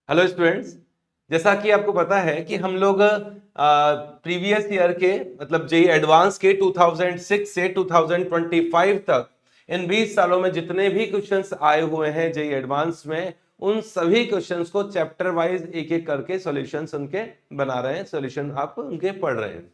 Hello students, जैसा कि आपको पता है कि हम लोग प्रीवियस ईयर के मतलब जेई एडवांस के 2006 से 2025 तक इन 20 सालों में जितने भी क्वेश्चंस आए हुए हैं जेई एडवांस में, उन सभी क्वेश्चंस को चैप्टर वाइज एक एक करके सॉल्यूशंस उनके बना रहे हैं, सॉल्यूशन आप उनके पढ़ रहे हैं।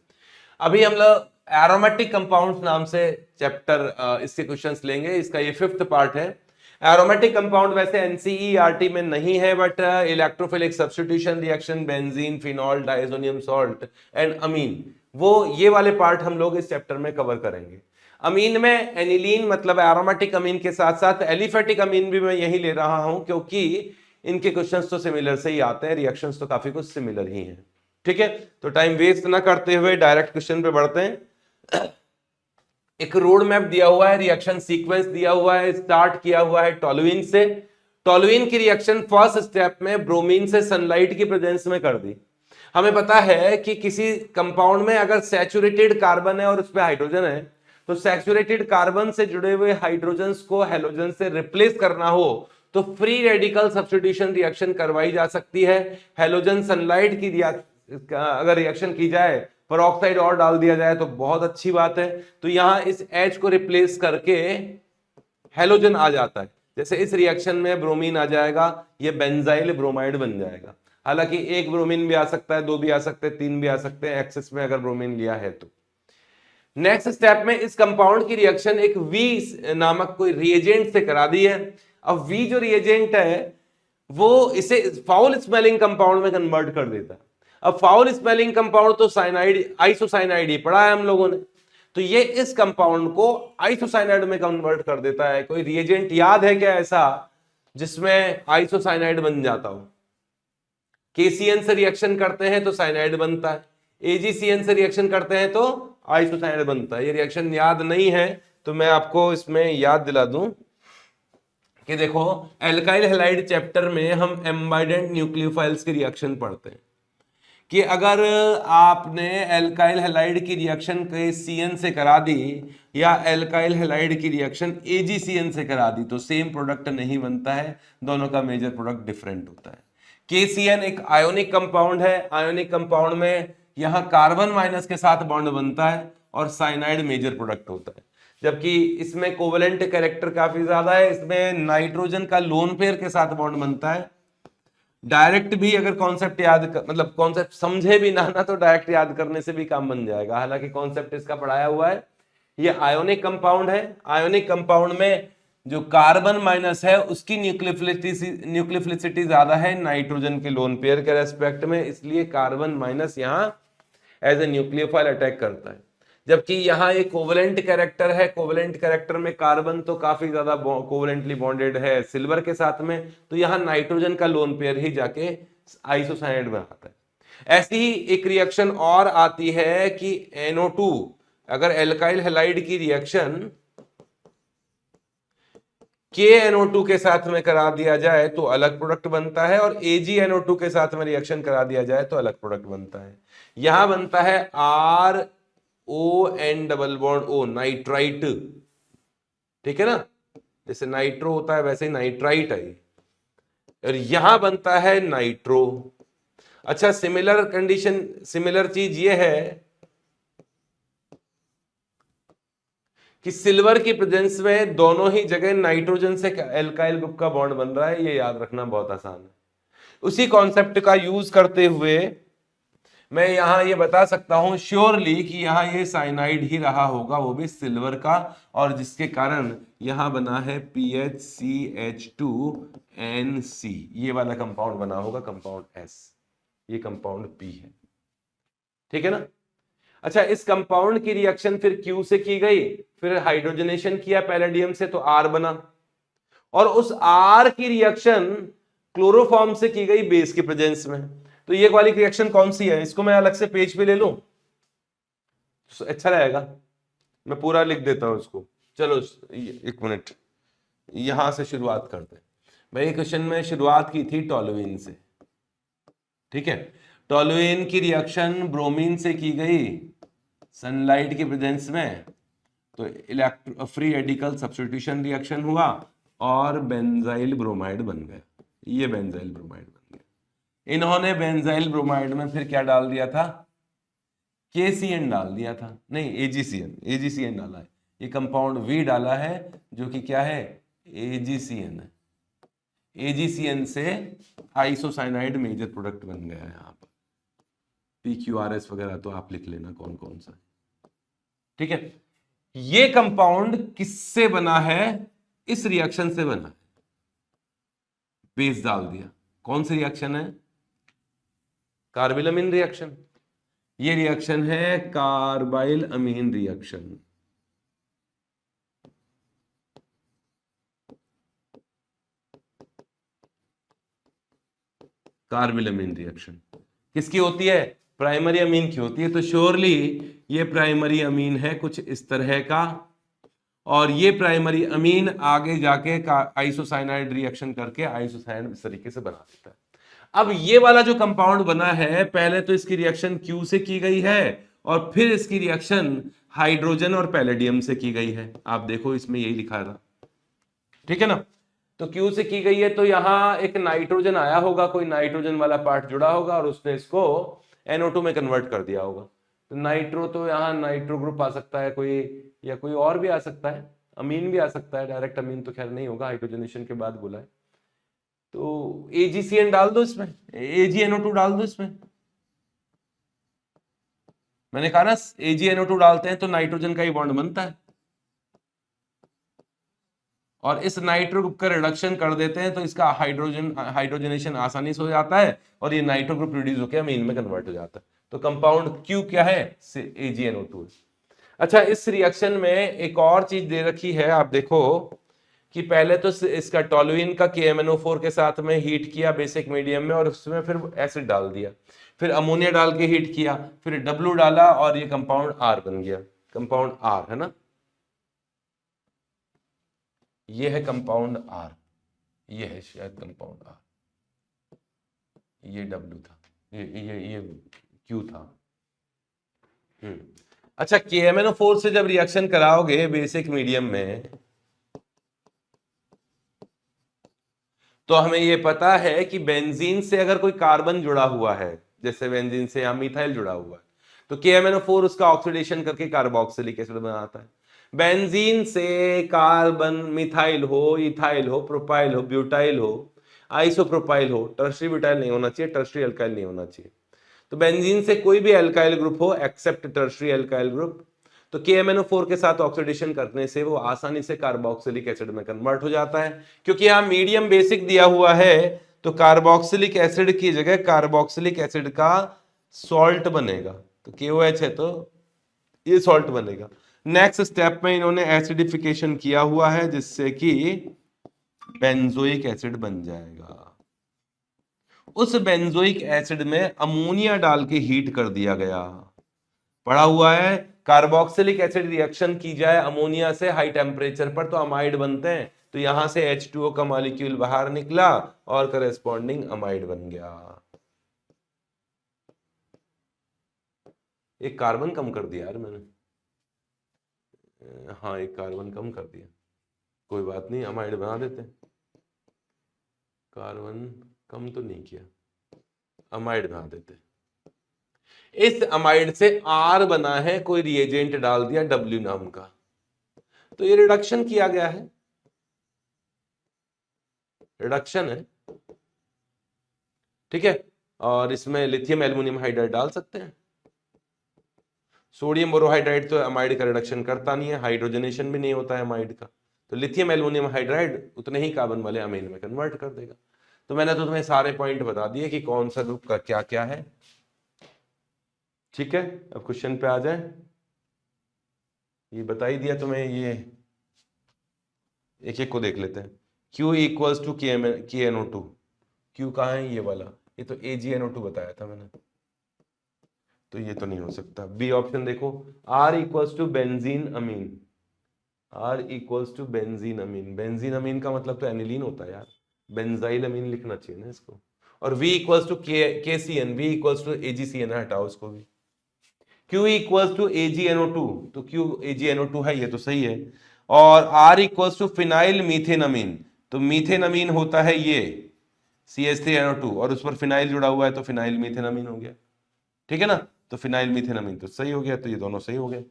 अभी हम लोग एरोमेटिक कंपाउंड्स नाम से चैप्टर इसके क्वेश्चंस लेंगे। इसका ये 5th पार्ट है। एरोमेटिक कंपाउंड वैसे एनसीईआरटी में नहीं है, but electrophilic substitution reaction, benzene, phenol, diazonium salt and amine, वो ये वाले पार्ट हम लोग इस चैप्टर में कवर करेंगे। अमीन में एनिलीन मतलब एरोमेटिक अमीन के साथ साथ एलिफेटिक अमीन भी मैं यही ले रहा हूं, क्योंकि इनके क्वेश्चंस तो सिमिलर से ही आते हैं, रिएक्शंस तो काफी कुछ सिमिलर ही हैं। ठीक है, तो टाइम वेस्ट ना करते हुए डायरेक्ट क्वेश्चन पे बढ़ते हैं। एक रोड मैप दिया हुआ है, रिएक्शन सीक्वेंस दिया हुआ है, स्टार्ट किया हुआ है टोलुइन से। टोलुइन की रिएक्शन फर्स्ट स्टेप में ब्रोमीन से सनलाइट की प्रेजेंस में कर दी। हमें पता है कि किसी कंपाउंड में अगर सैचुरेटेड कार्बन है और उस पर हाइड्रोजन है, तो सैचुरेटेड कार्बन से जुड़े हुए हाइड्रोजन्स को हैलोजन से रिप्लेस करना हो तो फ्री रेडिकल सब्स्टिट्यूशन रिएक्शन करवाई जा सकती है। हैलोजन सनलाइट की अगर रिएक्शन की जाए, पेरोक्साइड और डाल दिया जाए तो बहुत अच्छी बात है। तो यहां इस H को रिप्लेस करके हैलोजन आ जाता है। जैसे इस रिएक्शन में ब्रोमीन आ जाएगा, ये बेंजाइल ब्रोमाइड बन जाएगा। हालांकि एक ब्रोमीन भी आ सकता है, दो भी आ सकते हैं, तीन भी आ सकते हैं एक्सेस में अगर ब्रोमीन लिया है तो। नेक्स्ट स्टेप में इस कंपाउंड की रिएक्शन एक वी नामक कोई रिएजेंट से करा दी है। अब वी जो रिएजेंट है वो इसे फाउल स्मेलिंग कंपाउंड में कन्वर्ट कर देता है। अब फाउल स्मेलिंग कंपाउंड तो साइनाइड, आइसोसाइनाइड ही पढ़ा है हम लोगों ने, तो ये इस कंपाउंड को आइसोसाइनाइड में कन्वर्ट कर देता है। कोई रिएजेंट याद है क्या ऐसा जिसमें आइसोसाइनाइड बन जाता हो? केसीएन से रिएक्शन करते हैं तो साइनाइड बनता है, एजीसीएन से रिएक्शन करते हैं तो आइसोसाइनाइड बनता है। ये रिएक्शन याद नहीं है तो मैं आपको इसमें याद दिला दूं कि देखो, एल्काइल हैलाइड चैप्टर में हम एम्बाइडेंट न्यूक्लियोफाइल्स की रिएक्शन पढ़ते हैं कि अगर आपने एल्काइल हैलाइड की रिएक्शन KCN से करा दी या एल्काइल हैलाइड की रिएक्शन AgCN से करा दी तो सेम प्रोडक्ट नहीं बनता है, दोनों का मेजर प्रोडक्ट डिफरेंट होता है। KCN एक आयोनिक कंपाउंड है। आयोनिक कंपाउंड में यहां कार्बन माइनस के साथ बॉन्ड बनता है और साइनाइड मेजर प्रोडक्ट होता है, जबकि इसमें कोवेलेंट कैरेक्टर काफी ज्यादा है। इसमें नाइट्रोजन का लोन पेयर के साथ बॉन्ड बनता है। डायरेक्ट भी अगर कॉन्सेप्ट मतलब कॉन्सेप्ट समझे भी ना तो डायरेक्ट याद करने से भी काम बन जाएगा। हालांकि कॉन्सेप्ट इसका पढ़ाया हुआ है। ये आयोनिक कंपाउंड है। आयोनिक कंपाउंड में जो कार्बन माइनस है उसकी न्यूक्लियोफिलिसिटी ज्यादा है नाइट्रोजन के लोन पेयर के रेस्पेक्ट में, इसलिए कार्बन माइनस यहां एज ए न्यूक्लियोफाइल अटैक करता है। जबकि यहाँ एक कोवेलेंट कैरेक्टर है। कोवेलेंट कैरेक्टर में कार्बन तो काफी ज्यादा कोवेलेंटली बॉन्डेड है सिल्वर के साथ में, तो यहाँ नाइट्रोजन का लोन पेयर ही जाके आइसोसाइनाइड बनाता है। ऐसी ही एक रिएक्शन और आती है कि NO2, अगर एल्काइल हैलाइड की रिएक्शन KNO2 के साथ में करा दिया जाए तो अलग प्रोडक्ट बनता है, और AgNO2 के साथ में रिएक्शन करा दिया जाए तो अलग प्रोडक्ट बनता है। यहां बनता है RON double bond O, nitrite. ठीक है ना, जैसे नाइट्रो होता है वैसे ही नाइट्राइट है, और यहां बनता है नाइट्रो। अच्छा, सिमिलर कंडीशन, सिमिलर चीज ये है कि सिल्वर की प्रेजेंस में दोनों ही जगह नाइट्रोजन से एल्काइल ग्रुप का बॉन्ड बन रहा है। ये याद रखना बहुत आसान है। उसी कॉन्सेप्ट का यूज करते हुए मैं यहां ये बता सकता हूं श्योरली कि यहां ये साइनाइड ही रहा होगा, वो भी सिल्वर का, और जिसके कारण यहां बना है PHCH2NC। ये वाला कंपाउंड बना होगा, कंपाउंड S। ये कंपाउंड P है। ठीक है ना। अच्छा, इस कंपाउंड की रिएक्शन फिर Q से की गई, फिर हाइड्रोजनेशन किया पैलेडियम से तो R बना, और उस R की रिएक्शन क्लोरोफॉर्म से की गई बेस की प्रेजेंस में। तो ये वाली रिएक्शन कौन सी है? इसको मैं अलग से पेज पे ले लूं तो अच्छा रहेगा, मैं पूरा लिख देता हूं इसको। चलो एक मिनट, यहां से शुरुआत करते हैं। भाई क्वेश्चन में शुरुआत की थी टोलुइन से। ठीक है, टोलुइन की रिएक्शन ब्रोमीन से की गई सनलाइट की प्रेजेंस में, तो electro free radical substitution reaction हुआ और बेंजाइल ब्रोमाइड बन गया। ये बेंजाइल ब्रोमाइड बन गया। इन्होंने बेंजाइल ब्रोमाइड में फिर क्या डाल दिया था, KCN डाल दिया था, नहीं AgCN डाला है, ये कंपाउंड V डाला है जो कि क्या है, AgCN है। AgCN से आइसोसाइनाइड मेजर प्रोडक्ट बन गया है। यहाँ पर PQRS वगैरह तो आप लिख लेना कौन कौन सा, ठीक है। ये कंपाउंड किससे बना है, इस रिएक्शन से बना है, बेस डाल दिया। कौन सी रिएक्शन है, कार्बिल अमीन रिएक्शन। ये रिएक्शन है कार्बाइल अमीन रिएक्शन। कार्बिल अमीन रिएक्शन किसकी होती है, प्राइमरी अमीन की होती है। तो श्योरली ये प्राइमरी अमीन है कुछ इस तरह का, और ये प्राइमरी अमीन आगे जाके आइसोसाइनाइड रिएक्शन करके आइसोसाइनाइड इस तरीके से बना देता है। अब ये वाला जो कंपाउंड बना है, पहले तो इसकी रिएक्शन Q से की गई है और फिर इसकी रिएक्शन हाइड्रोजन और पैलेडियम से की गई है। आप देखो इसमें यही लिखा था, ठीक है ना। तो Q से की गई है तो यहां एक नाइट्रोजन आया होगा, कोई नाइट्रोजन वाला पार्ट जुड़ा होगा और उसने इसको NO2 में कन्वर्ट कर दिया होगा। तो नाइट्रो, तो यहाँ नाइट्रो ग्रुप आ सकता है कोई, या कोई और भी आ सकता है, अमीन भी आ सकता है। डायरेक्ट अमीन तो खैर नहीं होगा, हाइड्रोजनेशन के बाद बोला है। तो AgCN डाल दो इसमें, AgNO2 डाल दो इसमें। मैंने कहा ना AgNO2 डालते हैं तो नाइट्रोजन का ही बॉन्ड बनता है, और इस नाइट्रो ग्रुप का रिडक्शन कर देते हैं तो इसका हाइड्रोजनेशन आसानी से हो जाता है और ये नाइट्रो ग्रुप रिड्यूस होकर अमीन में कन्वर्ट हो जाता है। तो कंपाउंड Q क्या है, AgNO2। अच्छा, इस रिएक्शन में एक और चीज दे रखी है, आप देखो कि पहले तो इसका टोलुइन का KMNO4 के साथ में हीट किया बेसिक मीडियम में, और उसमें फिर एसिड डाल दिया, फिर अमोनिया डाल के हीट किया, फिर W डाला और ये कंपाउंड R बन गया। कंपाउंड R है ना, ये है कंपाउंड R, ये है शायद कंपाउंड R, ये W था, ये Q था। अच्छा, KMNO4 से जब रिएक्शन कराओगे बेसिक मीडियम में तो हमें ये पता है कि बेंजीन से अगर कोई कार्बन जुड़ा हुआ है, जैसे बेंजीन से यहां मिथाइल जुड़ा हुआ है, तो KMNO4 उसका ऑक्सीडेशन करके कार्बोक्सिलिक एसिड बनाता है। बेंजीन से कार्बन मिथाइल हो, इथाइल हो, प्रोपाइल हो, ब्यूटाइल हो, आइसोप्रोपाइल हो, टर्शरी ब्यूटाइल नहीं होना चाहिए, टर्शरी अल्काइल नहीं होना चाहिए। तो बेंजीन से कोई भी अल्काइल ग्रुप हो एक्सेप्ट टर्शरी अल्काइल ग्रुप, तो KMNO4 के साथ ऑक्सीडेशन करने से वो आसानी से कार्बोक्सिलिक एसिड में कन्वर्ट हो जाता है। क्योंकि यहां मीडियम बेसिक दिया हुआ है तो कार्बोक्सिलिक एसिड की जगह कार्बोक्सिलिक एसिड का सॉल्ट बनेगा, तो KOH है तो ये सॉल्ट बनेगा। नेक्स्ट स्टेप में इन्होंने एसिडिफिकेशन किया हुआ है जिससे कि बेंजोइक एसिड बन जाएगा। उस बेंजोइक एसिड में अमोनिया डाल के हीट कर दिया गया, पड़ा हुआ है। कार्बोक्सिलिक एसिड रिएक्शन की जाए अमोनिया से हाई टेम्परेचर पर तो अमाइड बनते हैं, तो यहां से H2O का मॉलिक्यूल बाहर निकला और करेस्पॉन्डिंग अमाइड बन गया। एक कार्बन कम कर दिया यार मैंने, हाँ एक कार्बन कम कर दिया, कोई बात नहीं, अमाइड बना देते हैं। कार्बन कम तो नहीं किया, अमाइड बना देते। इस अमाइड से R बना है, कोई रिएजेंट डाल दिया W नाम का, तो ये रिडक्शन किया गया है, रिडक्शन है, ठीक है। और इसमें लिथियम एल्युमिनियम हाइड्राइड डाल सकते हैं। सोडियम बोरोहाइड्राइड तो अमाइड का रिडक्शन करता नहीं है, हाइड्रोजनेशन भी नहीं होता है अमाइड का, तो लिथियम एल्युमिनियम हाइड्राइड उतने ही कार्बन वाले अमीन में कन्वर्ट कर देगा। तो मैंने तो तुम्हें सारे पॉइंट बता दिए कि कौन सा ग्रुप का क्या क्या है, ठीक है। अब क्वेश्चन पे आ जाए, ये बता ही दिया तुम्हें, ये एक एक को देख लेते हैं। Q equals to KNO2, Q कहाँ है, ये वाला, ये तो AgNO2 बताया था मैंने, तो ये तो नहीं हो सकता। बी ऑप्शन देखो, R equals to benzene amine, R equals to benzene amine, benzene amine का मतलब तो एनिलीन होता है यार, बेंजाइल अमीन लिखना चाहिए ना इसको। और V equals to KCN, V equals to AgCN, हटाओ इसको भी। Q इक्वल्स टू AgNO2, तो Q AgNO2 है, ये तो सही है। और R equals to phenyl methane amine, तो मीथेन अमीन होता है ये, CH3NO2 और उस पर फिनाइल जुड़ा हुआ है तो फिनाइल मीथेनामीन हो गया, ठीक है ना। तो फिनाइल मीथेनामीन तो सही हो गया, तो ये दोनों सही हो गए।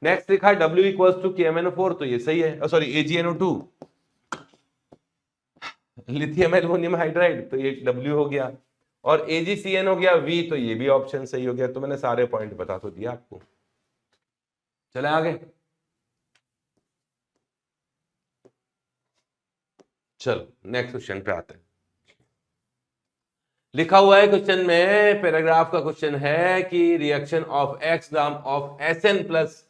नेक्स्ट लिखा है W इक्वल्स टू KMNO4, तो ये सही है, sorry AgNO2, lithium aluminium hydride, तो ये W हो गया, और AgCN हो गया V, तो ये भी ऑप्शन सही हो गया। तो मैंने सारे पॉइंट बता तो दिया आपको। चले आगे, चलो नेक्स्ट क्वेश्चन पे आते हैं। लिखा हुआ है क्वेश्चन में, पैराग्राफ का क्वेश्चन है कि reaction of X gram of SN plus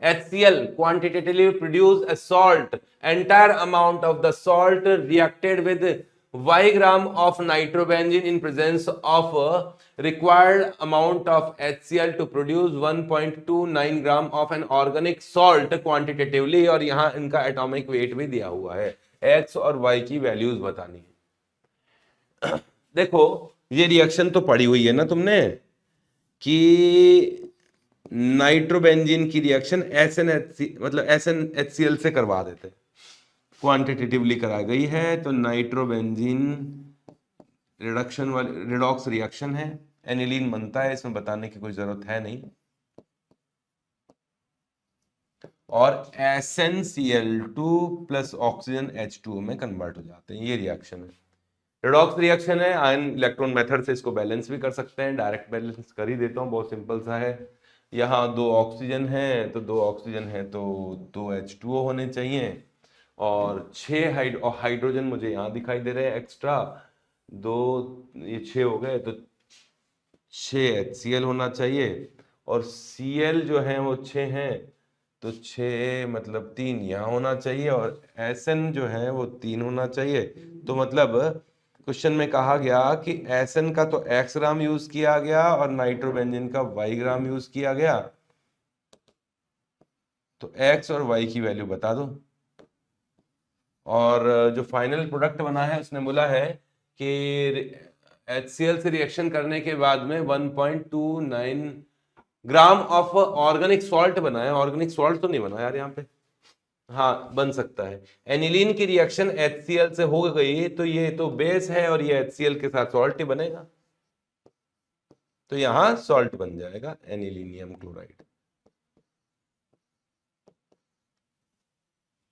HCl quantitatively produce a salt, entire amount of the salt reacted with Y gram of nitrobenzene in presence of required amount of HCl to produce 1.29 gram of an organic salt quantitatively, और यहां इनका atomic weight भी दिया हुआ है, X और Y की values बतानी है। देखो ये रिएक्शन तो पढ़ी हुई है ना तुमने कि नाइट्रोबेंजीन की रिएक्शन SnHCl से करवा देते, क्वांटिटेटिवली कराई गई है, तो नाइट्रोबेंजीन रिडक्शन वाली रिडॉक्स रिएक्शन है, एनिलीन बनता है, इसमें बताने की कोई जरूरत है नहीं, और SnCl2 प्लस ऑक्सीजन H2O में कन्वर्ट हो जाते हैं, ये रिएक्शन है, रिडॉक्स रिएक्शन है। आयन इलेक्ट्रॉन मेथड से इसको बैलेंस भी कर सकते हैं, डायरेक्ट बैलेंस कर ही देता हूँ, बहुत सिंपल सा है। यहाँ 2 ऑक्सीजन है तो 2 ऑक्सीजन है तो 2 H2O होने चाहिए, और 6 हाइड्रोजन मुझे यहाँ दिखाई दे रहे हैं एक्स्ट्रा, 2 ये 6 हो गए, तो 6 HCl होना चाहिए, और Cl जो है वो 6 हैं, तो 6 मतलब 3 यहाँ होना चाहिए, और Sn जो है वो 3 होना चाहिए। तो मतलब क्वेश्चन में कहा गया कि Sn का तो X ग्राम यूज किया गया और नाइट्रोबेंजीन का Y ग्राम यूज किया गया, तो X और Y की वैल्यू बता दो। और जो फाइनल प्रोडक्ट बना है उसने बोला है कि HCl से रिएक्शन करने के बाद में 1.29 ग्राम ऑफ ऑर्गेनिक सॉल्ट बना है, ऑर्गेनिक सॉल्ट तो नहीं बना यार यहाँ पे, हाँ बन सकता है। एनिलीन की रिएक्शन HCl से हो गई, तो ये तो बेस है और ये HCl के साथ सॉल्ट ही बनेगा, तो यहां सॉल्ट बन जाएगा एनिलीनियम क्लोराइड,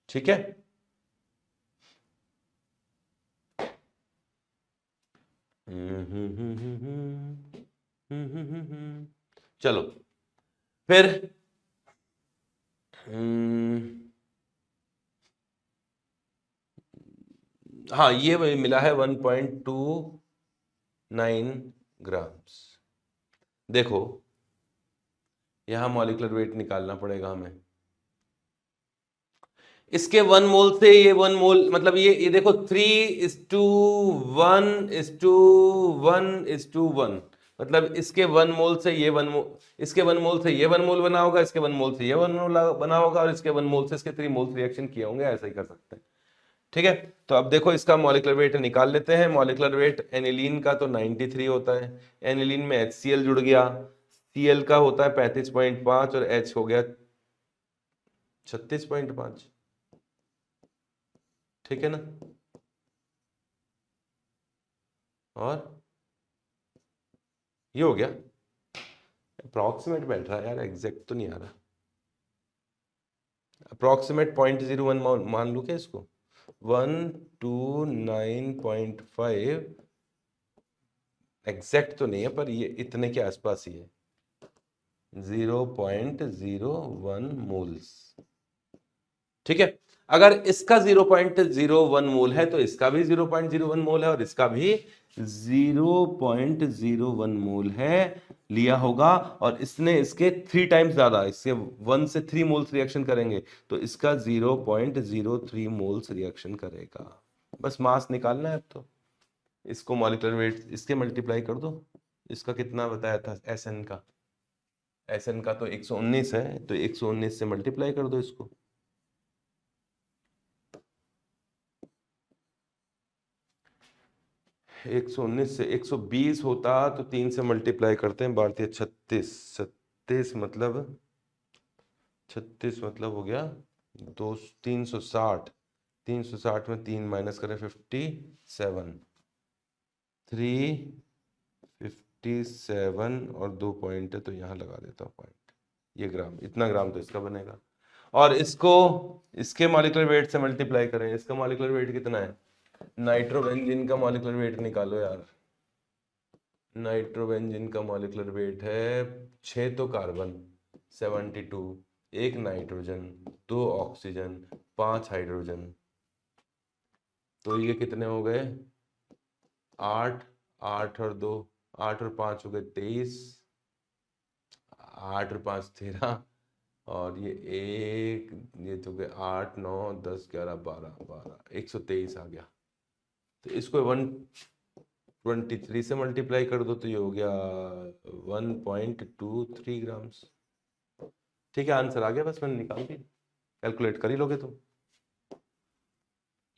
ठीक है। चलो फिर हाँ ये मिला है 1.29 ग्राम्स। देखो यहां मॉलिक्यूलर वेट निकालना पड़ेगा हमें, इसके 1 मोल से ये 1 मोल, मतलब ये देखो 3:1:1:1, मतलब इसके 1 मोल से ये 1 मोल, इसके 1 मोल से ये 1 मोल बना होगा, इसके 1 मोल से ये 1 मोल बना होगा, और इसके 1 मोल से इसके 3 मोल्स रिएक्शन किए होंगे, ऐसा ही कर सकते हैं, ठीक है। तो अब देखो इसका मॉलिक्यूलर वेट निकाल लेते हैं। मॉलिक्यूलर वेट एनिलीन का तो 93 होता है, एनिलीन में HCl जुड़ गया, Cl का होता है 35.5 और H हो गया 36.5, ठीक है ना। और ये हो गया, अप्रोक्सीमेट बैठ रहा है यार, एग्जैक्ट तो नहीं आ रहा, अप्रोक्सीमेट 0.01 मान लू क्या इसको, 129.5 एग्जैक्ट तो नहीं है, पर ये इतने के आसपास ही है, 0.01 मोल्स, ठीक है। अगर इसका 0.01 मोल है तो इसका भी 0.01 मोल है, और इसका भी 0.01 मोल है, लिया होगा, और इसने इसके 3 टाइम्स ज्यादा, इससे 1 से 3 मोल्स रिएक्शन करेंगे, तो इसका 0.03 मोल्स रिएक्शन करेगा। बस मास निकालना है अब तो, इसको मॉलिक्यूलर वेट इसके मल्टीप्लाई कर दो, इसका कितना बताया था Sn का, Sn का तो 119 है, तो 119 से मल्टीप्लाई कर दो इसको, 119 से 120 होता तो 3 से मल्टीप्लाई करते हैं, भारतीय 36 मतलब 36 मतलब हो गया 360, 360 में 3 माइनस करें 57, 357 और 2 पॉइंट है तो यहाँ लगा देता हूँ पॉइंट, ये ग्राम, इतना ग्राम तो इसका बनेगा। और इसको इसके मॉलिक्यूलर वेट से मल्टीप्लाई करें, इसका मॉलिक्यूलर वेट कितना है? नाइट्रोबेंजीन का मॉलिक्यूलर वेट निकालो यार। नाइट्रोबेंजीन का मॉलिक्यूलर वेट है 6 तो कार्बन 72, 1 नाइट्रोजन, 2 ऑक्सीजन, 5 हाइड्रोजन, तो ये कितने हो गए? 8, 8 और 2, 8 और 5 हो गए 23, 8 और 5 13, और ये एक, ये तो गए 8 9 10 11 12 123 आ गया। तो इसको 123 से मल्टीप्लाई कर दो तो ये हो गया 1.23 ग्राम्स। ठीक है, आंसर आ गया, बस मैंने निकाल दिया, कैलकुलेट कर ही लोगे तुम।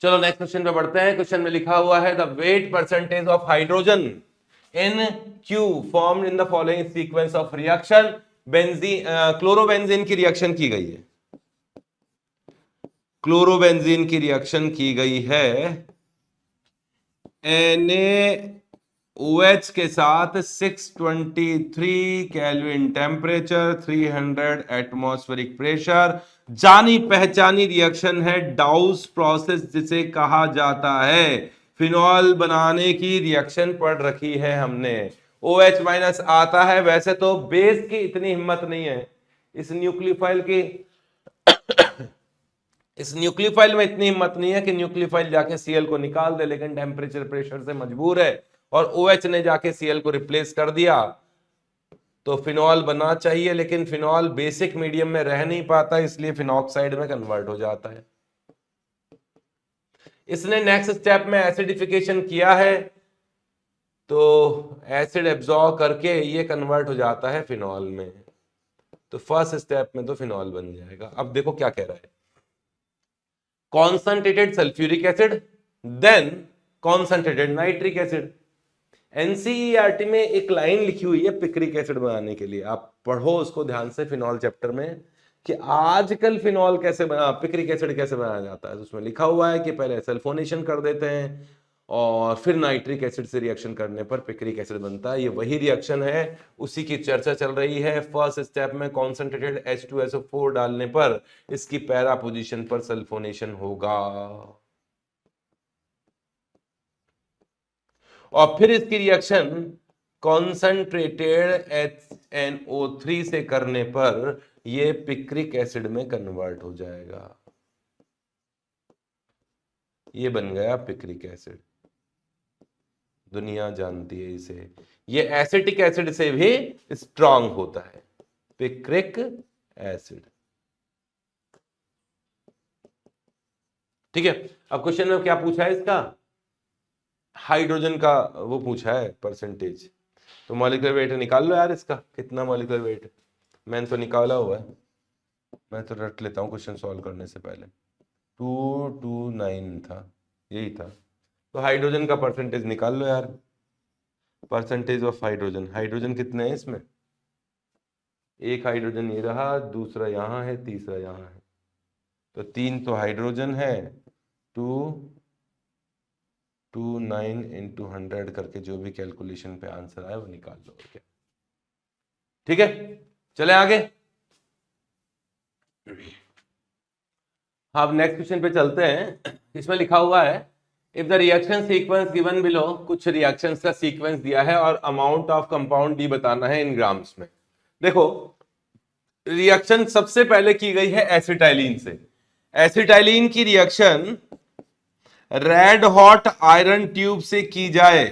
चलो नेक्स्ट क्वेश्चन पे बढ़ते हैं। क्वेश्चन में लिखा हुआ है the wait percentage of hydrogen in Q formed in the following sequence of reaction. Benzene chlorobenzene की रिएक्शन की गई है, क्लोरोबेंजीन की रिएक्शन की गई है NaOH के साथ 623 केल्विन टेम्परेचर, 300 एटमॉस्फेरिक प्रेशर। जानी पहचानी रिएक्शन है डाउस प्रोसेस जिसे कहा जाता है। फिनॉल बनाने की रिएक्शन पढ़ रखी है हमने। OH माइनस आता है, वैसे तो बेस की इतनी हिम्मत नहीं है, इस न्यूक्लियोफाइल की इस न्यूक्लियोफाइल में इतनी हिम्मत नहीं है कि न्यूक्लियोफाइल जाके Cl को निकाल दे, लेकिन टेम्परेचर प्रेशर से मजबूर है और OH ने जाके Cl को रिप्लेस कर दिया, तो फिनॉल बनना चाहिए, लेकिन फिनॉल बेसिक मीडियम में रह नहीं पाता, इसलिए फिनॉक्साइड में कन्वर्ट हो जाता है। इसने नेक्स्ट स्टेप में एसिडिफिकेशन किया है, तो एसिड एब्जॉर्ब करके ये कन्वर्ट हो जाता है फिनॉल में, तो फर्स्ट स्टेप में तो फिनॉल बन जाएगा। अब देखो क्या कह रहा है, concentrated sulphuric acid then concentrated nitric acid. NCERT में एक लाइन लिखी हुई है पिक्रिक एसिड बनाने के लिए, आप पढ़ो उसको ध्यान से फिनॉल चैप्टर में, कि आजकल फिनॉल कैसे बना, पिक्रिक एसिड कैसे बनाया जाता है। तो उसमें लिखा हुआ है कि पहले सल्फोनेशन कर देते हैं और फिर नाइट्रिक एसिड से रिएक्शन करने पर पिक्रिक एसिड बनता है। ये वही रिएक्शन है, उसी की चर्चा चल रही है। फर्स्ट स्टेप में कॉन्सेंट्रेटेड H2SO4 डालने पर इसकी पैरा पोजीशन पर सल्फोनेशन होगा और फिर इसकी रिएक्शन कॉन्सेंट्रेटेड HNO3 से करने पर यह पिक्रिक एसिड में कन्वर्ट हो जाएगा। ये बन गया पिक्रिक एसिड, दुनिया जानती है इसे। ये एसिटिक एसिड से भी स्ट्रांग होता है, पिक्रिक एसिड। ठीक है, अब क्वेश्चन में क्या पूछा है, इसका हाइड्रोजन का वो पूछा है परसेंटेज, तो मॉलिक्यूलर वेट निकाल लो यार, इसका कितना मॉलिक्यूलर वेट है। मैंने तो निकाला हुआ है, मैं तो रट लेता हूँ क्वेश्चन सॉल्व करने से पहले। 229 था, यही था। तो हाइड्रोजन का परसेंटेज निकाल लो यार, परसेंटेज ऑफ हाइड्रोजन। हाइड्रोजन कितने हैं इसमें? एक हाइड्रोजन ये रहा, दूसरा यहाँ है, तीसरा यहाँ है, तो 3 तो हाइड्रोजन है। 229 × 100 करके जो भी कैलकुलेशन पे आंसर आए वो निकाल लो, क्या। ठीक है, चले आगे। अब नेक्स्ट क्वेश्चन पे चलते हैं। इसमें लिखा हुआ है if the reaction sequence given below, कुछ रिएक्शंस का सीक्वेंस दिया है और अमाउंट ऑफ कंपाउंड डी बताना है इन ग्राम्स में। देखो, रिएक्शन सबसे पहले की गई है एसिटाइलिन से। एसिटाइलिन की reaction red hot iron tube से की जाए,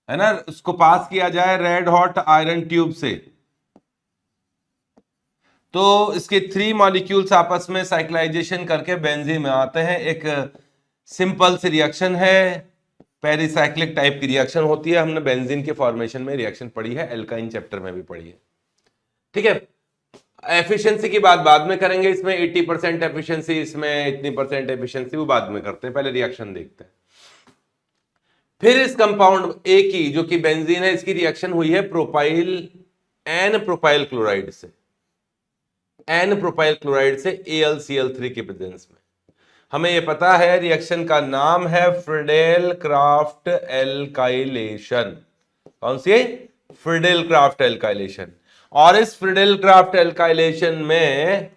है ना, उसको पास किया जाए रेड हॉट आयरन ट्यूब से, तो इसके 3 मॉलिक्यूल्स आपस में साइक्लाइजेशन करके बेंजीन में आते हैं। एक सिंपल सी रिएक्शन है, पेरिसाइक्लिक टाइप की रिएक्शन होती है। हमने बेंजीन के फॉर्मेशन में रिएक्शन पढ़ी है, एल्काइन चैप्टर में भी पढ़ी है। ठीक है, एफिशिएंसी की बात बाद में करेंगे, इसमें 80% एफिशिएंसी, इसमें इतनी परसेंट एफिशिएंसी, वो बाद में करते हैं, पहले रिएक्शन देखते हैं। फिर इस कंपाउंड ए की, जो कि बेंजीन है, इसकी रिएक्शन हुई है प्रोपाइल एन प्रोपाइल क्लोराइड से, एन प्रोपाइल क्लोराइड से AlCl3 के प्रेजेंस में। हमें ये पता है रिएक्शन का नाम है फ्रीडेल क्राफ्ट एल्काइलेशन। कौन सी? Friedel craft alkylation. और इस फ्रीडेल क्राफ्ट एल्काइलेशन में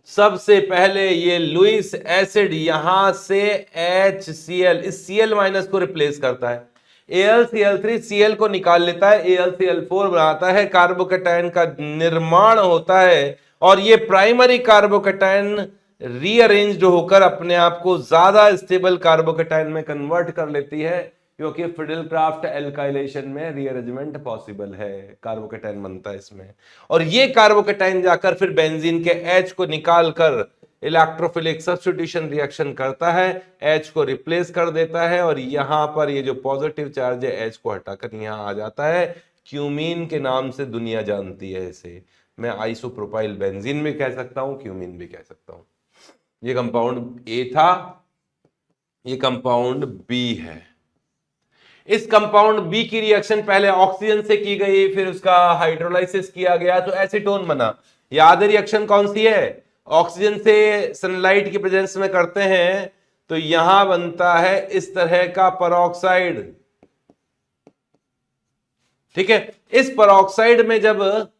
सबसे पहले ये लुईस एसिड यहां से HCl, इस Cl माइनस को रिप्लेस करता है, AlCl3 Cl को निकाल लेता है, AlCl4 बनाता है, कार्बोकैटायन का निर्माण होता है और ये प्राइमरी कार्बोकैटायन रीअरेंज्ड होकर अपने आप को ज्यादा स्टेबल कार्बोकैटायन में कन्वर्ट कर लेती है, क्योंकि फ्रीडेल क्राफ्ट एल्काइलेशन में रीअरेंजमेंट पॉसिबल है, कार्बोकैटायन बनता है इसमें। और ये कार्बोकैटायन जाकर फिर बेंजीन के H को निकालकर इलेक्ट्रोफिलिक सब्स्टिट्यूशन रिएक्शन करता है, H को रिप्लेस कर देता है और यहां पर ये जो पॉजिटिव चार्ज है H को हटाकर यहां आ जाता है। क्यूमीन के नाम से दुनिया जानती है इसे। मैं आइसोप्रोपाइल बेंजीन भी कह सकता हूं, क्यूमीन भी कह सकता हूं। ये कंपाउंड A था, ये कंपाउंड B है। इस कंपाउंड बी की रिएक्शन पहले ऑक्सीजन से की गई, फिर उसका हाइड्रोलाइसिस किया गया तो एसीटोन बना। याद है रिएक्शन कौन सी है? ऑक्सीजन से सनलाइट की प्रेजेंस में करते हैं तो यहां बनता है इस तरह का परऑक्साइड। ठीक है, इस परऑक्साइड में जब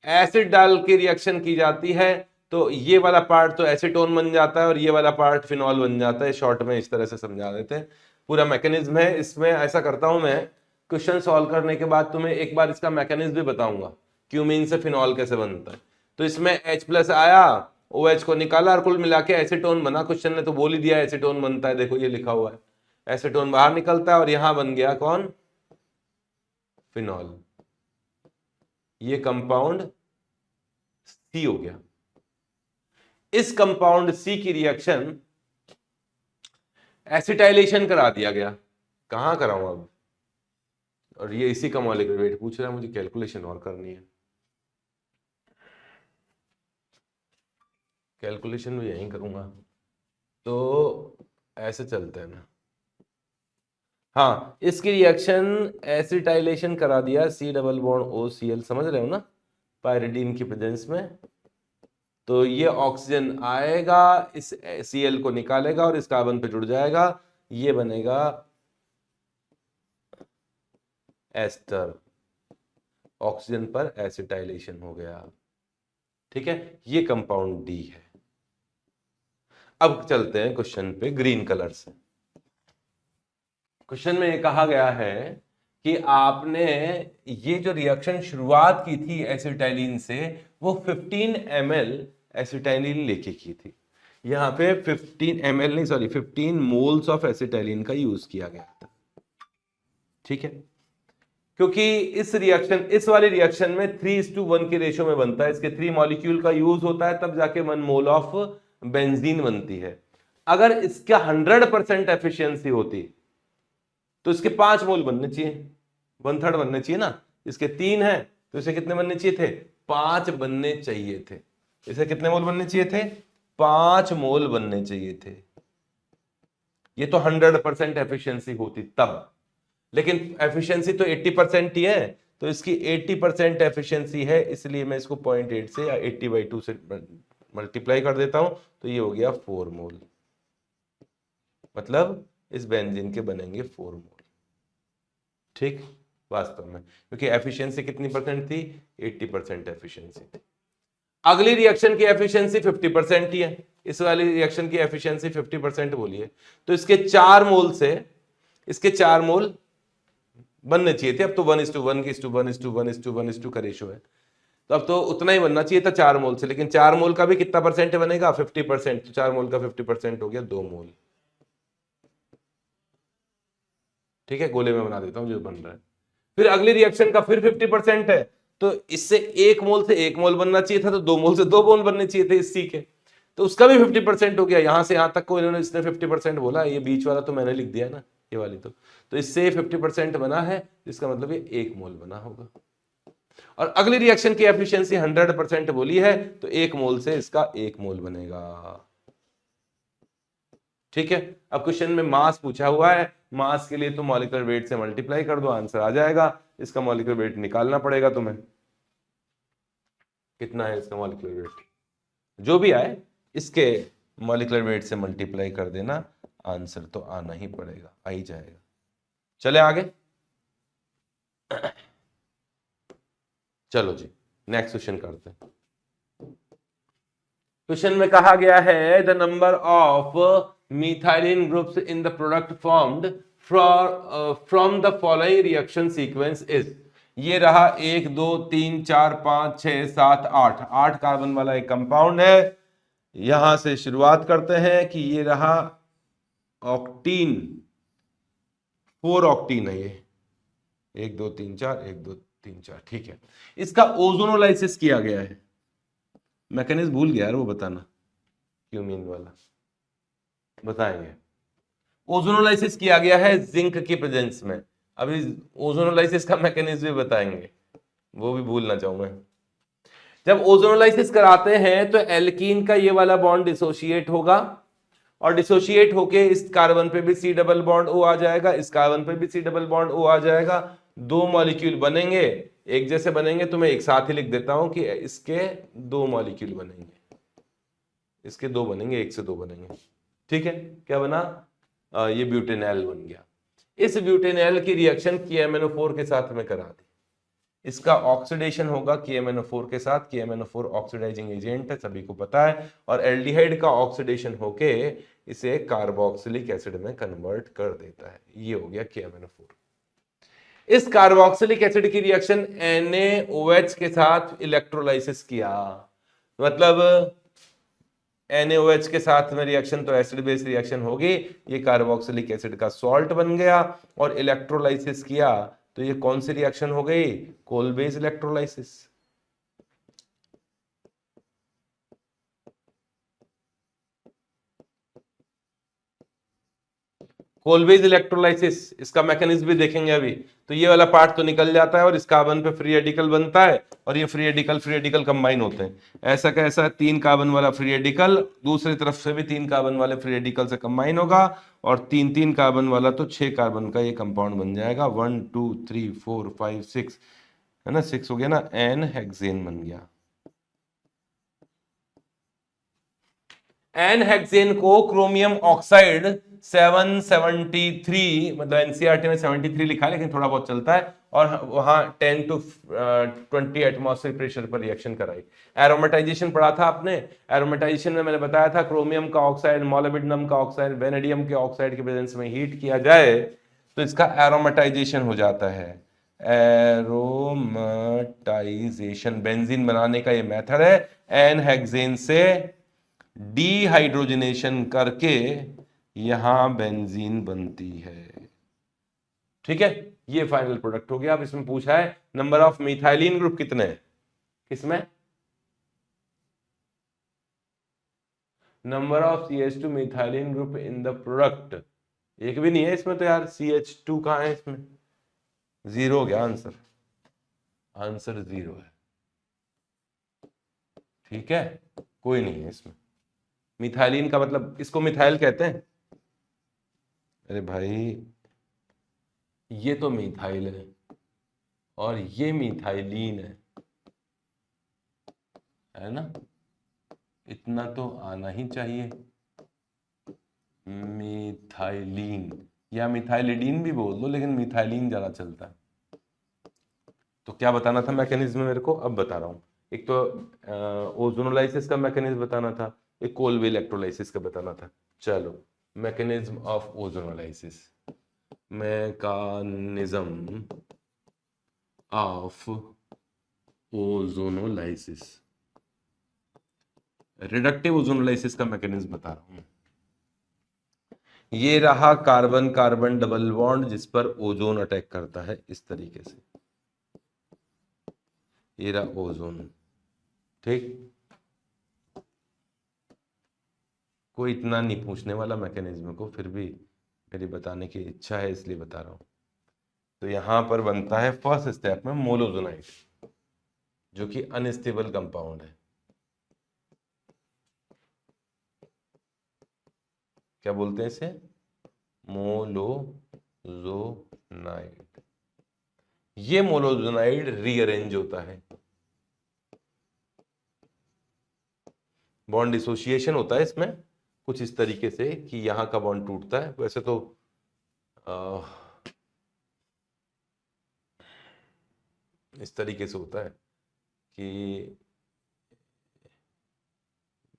एसिड डाल के रिएक्शन की जाती है तो ये वाला पार्ट तो एसीटोन बन जाता है और ये वाला पार्ट फिनॉल बन जाता है। शॉर्ट में इस तरह से समझा देते हैं, पूरा मैकेनिज्म है इसमें। ऐसा करता हूं मैं, क्वेश्चन सॉल्व करने के बाद तुम्हें एक बार इसका मैकेनिज्म भी बताऊंगा, क्यूमीन से फिनॉल कैसे बनता है। तो इसमें H+ आया, OH को निकाला और कुल मिला के एसीटोन बना। क्वेश्चन ने तो बोल ही दिया एसीटोन बनता है, देखो ये लिखा हुआ है, एसीटोन बाहर निकलता है और यहां बन गया कौन? फिनॉल। ये कंपाउंड C हो गया। इस कंपाउंड C की रिएक्शन एसिटाइलेशन करा दिया गया। कहां कराऊं अब? और ये इसी का मॉलिक्यूलर वेट पूछ रहा है, मुझे कैलकुलेशन और करनी है। कैलकुलेशन भी यहीं करूंगा, तो ऐसे चलते हैं ना। हाँ, इसकी रिएक्शन एसिटाइलेशन करा दिया, C≡OCl, समझ रहे हो ना, पायरिडीन की प्रेजेंस में। तो ये ऑक्सीजन आएगा, इस Cl को निकालेगा और इस कार्बन पे जुड़ जाएगा, ये बनेगा एस्टर। ऑक्सीजन पर एसिटाइलेशन हो गया। ठीक है, ये कंपाउंड D है। अब चलते हैं क्वेश्चन पे ग्रीन कलर से। क्वेश्चन में ये कहा गया है कि आपने ये जो रिएक्शन शुरुआत की थी एसिटाइलिन से, वो 15 ml एसिटाइलिन लेके की थी। यहां पे 15 ml नहीं, सॉरी 15 मोल्स ऑफ एसिटाइलिन का यूज किया गया था। ठीक है, क्योंकि इस रिएक्शन, इस वाली रिएक्शन में 3:1 के रेशियो में बनता है, इसके 3 मॉलिक्यूल का यूज होता है, तब जाके 1 मोल ऑफ बेंजीन बनती है। अगर इसका 100% एफिशिएंसी होती तो इसके 5 मोल बनने चाहिए, 1/3 बनने चाहिए ना। इसके 3 है तो इसे कितने बनने चाहिए थे? 5 बनने चाहिए थे। इसे कितने मोल बनने चाहिए थे? 5 मोल बनने चाहिए थे। ये तो 100% एफिशिएंसी होती तब, लेकिन एफिशिएंसी तो 80% ही है, तो इसकी 80% एफिशिएंसी है, इसलिए मैं इसको 0.8 से या 80/2 से मल्टीप्लाई कर देता हूं, तो ये हो गया 4 मोल। मतलब इस बेंजीन के बनेंगे 4 मोल। ठीक, वास्तव में क्योंकि एफिशिएंसी कितनी परसेंट थी? 80% एफिशिएंसी थी। अगली रिएक्शन की एफिशिएंसी 50% ही है, इस वाली रिएक्शन की एफिशिएंसी 50% बोली है, तो इसके 4 मोल से इसके 4 मोल बनने चाहिए थे। अब तो 1:1 का रेशियो है, तो अब तो उतना ही बनना चाहिए था 4 मोल से, लेकिन 4 मोल का भी कितना परसेंट बनेगा? 50%। तो 4 मोल का 50% हो गया 2 मोल। ठीक है, गोले में बना देता हूं जो बन रहा है। फिर अगली रिएक्शन का फिर 50% है, तो इससे 1 मोल से 1 मोल बनना चाहिए था, तो 2 मोल से 2 मोल बनने चाहिए थे इस C के, तो उसका भी 50% हो गया। यहां से यहां तक को इन्होंने इसने 50% बोला, ये बीच वाला तो मैंने लिख दिया ना, ये वाली तो इससे 50% बना है, इसका मतलब ये 1 मोल बना होगा। और अगली रिएक्शन की एफिशिएंसी 100% बोली है, तो 1 मोल से इसका 1 मोल बनेगा। ठीक है, अब क्वेश्चन में मास पूछा हुआ है, मास के लिए तो मॉलिक्यूलर वेट से मल्टीप्लाई कर दो, आंसर आ जाएगा। इसका मॉलिक्यूलर वेट निकालना पड़ेगा तुम्हें, कितना है इसका मॉलिक्यूलर वेट, जो भी आए इसके मॉलिक्यूलर वेट से मल्टीप्लाई कर देना, आंसर तो आना ही पड़ेगा, आ ही जाएगा। चले आगे, चलो जी नेक्स्ट क्वेश्चन करते हैं। क्वेश्चन में कहा गया है the number of methylene groups in the product formed from the following reaction sequence is. ये रहा 1 2 3 4 5 6 7 8, 8 कार्बन वाला एक कंपाउंड है। यहां से शुरुआत करते हैं कि ये रहा ऑक्टीन, 4 ऑक्टीन है ये, 1 2 3 4 1 2 3 4, ठीक है। इसका ओजोनोलाइसिस किया गया है, मैकेनिज्म भूल गया यार वो बताना, क्यूमीन वाला बताएंगे। ओजोनोलाइसिस किया गया है जिंक की प्रेजेंस में, अभी ओजोनोलाइसिस का मैकेनिज्म भी बताएंगे, वो भी भूल ना चाहूं मैं। जब ओजोनोलाइसिस कराते हैं तो एल्कीन का ये वाला बॉन्ड डिसोशिएट होगा, और डिसोशिएट होके इस कार्बन पे भी सी डबल बॉन्ड ओ आ जाएगा, इस कार्बन पे भी सी डबल बॉन्ड ओ आ जाएगा, 2 मॉलिक्यूल बनेंगे, एक जैसे बनेंगे, तो मैं एक साथ ही लिख देता हूं कि इसके 2 मॉलिक्यूल बनेंगे, इसके 2 बनेंगे, 1 से 2 बनेंगे, ठीक है। क्या बना? ये ब्यूटेनॉल बन गया। इस ब्यूटेनॉल की रिएक्शन KMnO4 के साथ में करा दी, इसका ऑक्सीडेशन होगा KMnO4 के साथ, KMnO4 ऑक्सीडाइजिंग एजेंट है, सभी को पता है, और एल्डिहाइड का ऑक्सीडेशन होके इसे कार्बोक्सिलिक एसिड में कन्वर्ट कर देता है, ये हो गया KMnO4। इस कार्बोक्सिलिक एसिड की रिएक्शन NaOH के साथ इलेक्ट्रोलाइसिस किया, मतलब NaOH के साथ में रिएक्शन तो एसिड बेस रिएक्शन होगी, ये कार्बोक्सिलिक एसिड का सॉल्ट बन गया, और इलेक्ट्रोलाइसिस किया तो ये कौन सी रिएक्शन हो गई? कोलबेज इलेक्ट्रोलाइसिस। कोलबेज इलेक्ट्रोलाइसिस, इसका मैकेनिज्म भी देखेंगे अभी। तो ये वाला पार्ट तो निकल जाता है और इस कार्बन पे फ्री रेडिकल बनता है, और ये फ्री रेडिकल कंबाइन होते हैं, ऐसा कैसा 3 कार्बन वाला फ्री रेडिकल दूसरी तरफ से भी 3 कार्बन वाले फ्री रेडिकल से कंबाइन होगा, और 3 कार्बन वाला तो 6 कार्बन का ये कंपाउंड बन जाएगा, 1 2 3 4 5 6 है ना, 6 हो गया ना, एन हेक्सेन बन गया। एन हेक्सेन को क्रोमियम ऑक्साइड 773, मतलब एनसीईआरटी में 73 लिखा है लेकिन थोड़ा बहुत चलता है, और वहां 10 to 20 एटमॉस्फेयर प्रेशर पर रिएक्शन कराई। एरोमेटाइजेशन पढ़ा था आपने, एरोमेटाइजेशन में मैंने बताया था क्रोमियम का ऑक्साइड, मोलिब्डेनम का ऑक्साइड, वेनेडियम के ऑक्साइड के प्रेजेंस में हीट किया जाए तो इसका एरोमेटाइजेशन हो जाता है। एरोमेटाइजेशन बेंजीन बनाने का ये मेथड है, एन हेक्सेन से डीहाइड्रोजनेशन करके यहां बेंजीन बनती है, ठीक है। ये फाइनल प्रोडक्ट हो गया। अब इसमें पूछा है नंबर ऑफ मिथाइलिन ग्रुप कितने हैं, किसमें? Number of CH2 methylene group in the product, एक भी नहीं है इसमें तो यार, CH2 कहां है इसमें? 0 हो गया आंसर, आंसर 0 है, ठीक है, कोई नहीं है इसमें। मिथाइलिन का मतलब, इसको मिथाइल कहते हैं। अरे भाई ये तो मिथाइल है और ये मिथाइलिन है ना, इतना तो आना ही चाहिए। मिथाइलिन या मिथाइलिडीन भी बोल दो, लेकिन मिथाइलिन ज्यादा चलता है। तो क्या बताना था मैकेनिज्म मेरे को, अब बता रहा हूं। एक तो ओजोनोलाइसिस का मैकेनिज्म बताना था, एक कोलवे इलेक्ट्रोलाइसिस का बताना था। चलो, mechanism of ozonolysis, mechanism of ozonolysis, reductive ozonolysis का मैकेनिज्म बता रहा हूं। ये रहा कार्बन कार्बन डबल बॉन्ड जिस पर ओजोन अटैक करता है, इस तरीके से, ये रहा ओजोन, ठीक। कोई इतना नहीं पूछने वाला मैकेनिज्म को, फिर भी मेरी बताने की इच्छा है इसलिए बता रहा हूं। तो यहां पर बनता है फर्स्ट स्टेप में मोलोजोनाइड, जो कि अनस्टेबल कंपाउंड है। क्या बोलते हैं इसे? मोलोजोनाइड। ये मोलोजोनाइड रीअरेंज होता है, बॉन्ड डिसोसिएशन होता है इसमें कुछ इस तरीके से कि यहाँ का बॉन्ड टूटता है। वैसे तो इस तरीके से होता है कि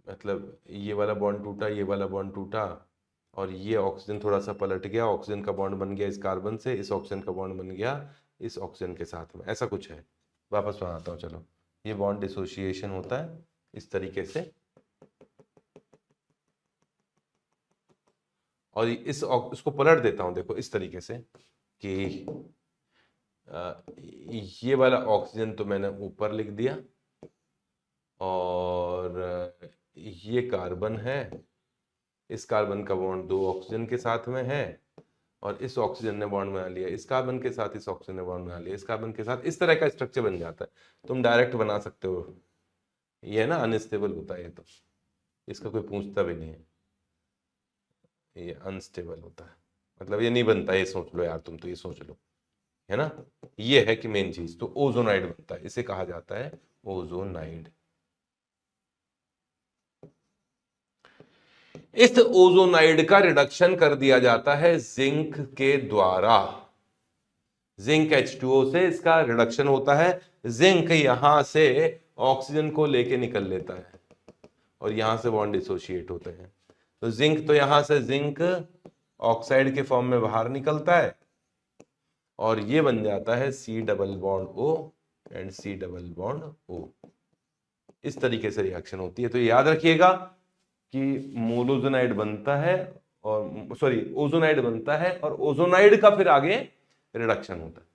मतलब ये वाला बॉन्ड टूटा, ये वाला बॉन्ड टूटा, और ये ऑक्सीजन थोड़ा सा पलट गया, ऑक्सीजन का बॉन्ड बन गया इस कार्बन से, इस ऑक्सीजन का बॉन्ड बन गया इस ऑक्सीजन के साथ में, ऐसा कुछ है। वापस बनाता हूँ, चलो। ये बॉन्ड डिसोसिएशन होता है इस तरीके से, और इसको पलट देता हूँ, देखो इस तरीके से कि ये वाला ऑक्सीजन तो मैंने ऊपर लिख दिया, और ये कार्बन है, इस कार्बन का बॉन्ड दो ऑक्सीजन के साथ में है, और इस ऑक्सीजन ने बॉन्ड बना लिया इस कार्बन के साथ, इस ऑक्सीजन ने बॉन्ड बना लिया इस कार्बन के साथ। इस तरह का स्ट्रक्चर बन जाता है, तुम डायरेक्ट बना सकते हो। ये है ना अनस्टेबल होता है, ये तो इसका कोई पूछता भी नहीं है, ये अनस्टेबल होता है, मतलब ये नहीं बनता, ये सोच लो यार, तुम तो ये सोच लो, है ना। ये है कि मेन चीज तो ओजोनाइड बनता है, इसे कहा जाता है ओजोनाइड। इस ओजोनाइड का रिडक्शन कर दिया जाता है जिंक के द्वारा। जिंक H2O से इसका रिडक्शन होता है। जिंक यहां से ऑक्सीजन को लेके निकल लेता है और यहां से बॉन्ड डिसोशिएट होते हैं। तो जिंक तो यहां से जिंक ऑक्साइड के फॉर्म में बाहर निकलता है और ये बन जाता है C double bond O and C double bond O। इस तरीके से रिएक्शन होती है। तो याद रखिएगा कि मोलोजोनाइड बनता है, और सॉरी ओजोनाइड बनता है, और ओजोनाइड का फिर आगे रिडक्शन होता है।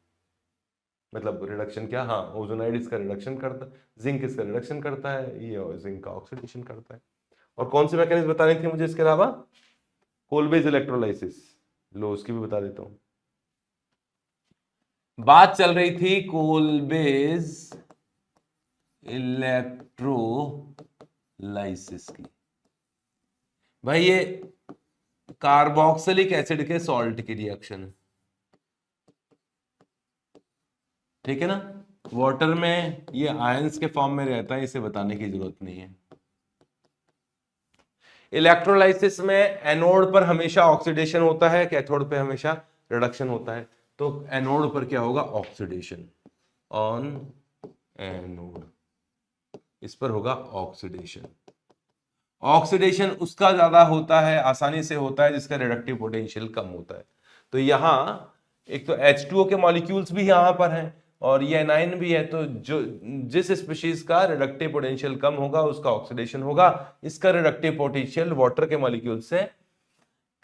मतलब रिडक्शन क्या, हाँ ओजोनाइड इसका रिडक्शन करता है, जिंक इसका रिडक्शन करता है, ये जिंक का ऑक्सीडेशन करता है। और कौन सी मैकेनिज्म बतानी थी मुझे इसके अलावा? कोलबेज इलेक्ट्रोलाइसिस, लो उसकी भी बता देता हूं। बात चल रही थी कोलबेज इलेक्ट्रोलाइसिस की। भाई ये कार्बोक्सिलिक एसिड के सॉल्ट की रिएक्शन है, ठीक है ना। वाटर में ये आयंस के फॉर्म में रहता है, इसे बताने की जरूरत नहीं है। इलेक्ट्रोलाइसिस में एनोड पर हमेशा ऑक्सीडेशन होता है, कैथोड पे हमेशा रिडक्शन होता है। तो एनोड पर क्या होगा? ऑक्सीडेशन ऑन एनोड, इस पर होगा ऑक्सीडेशन। ऑक्सीडेशन उसका ज्यादा होता है, आसानी से होता है, जिसका रिडक्टिव पोटेंशियल कम होता है। तो यहां एक तो H2O के मॉलिक्यूल्स भी यहां पर हैं और ये एनाइन भी है, तो जो जिस स्पीशीज का रिडक्टिव पोटेंशियल कम होगा उसका ऑक्सीडेशन होगा। इसका रिडक्टिव पोटेंशियल वाटर के मॉलिक्यूल से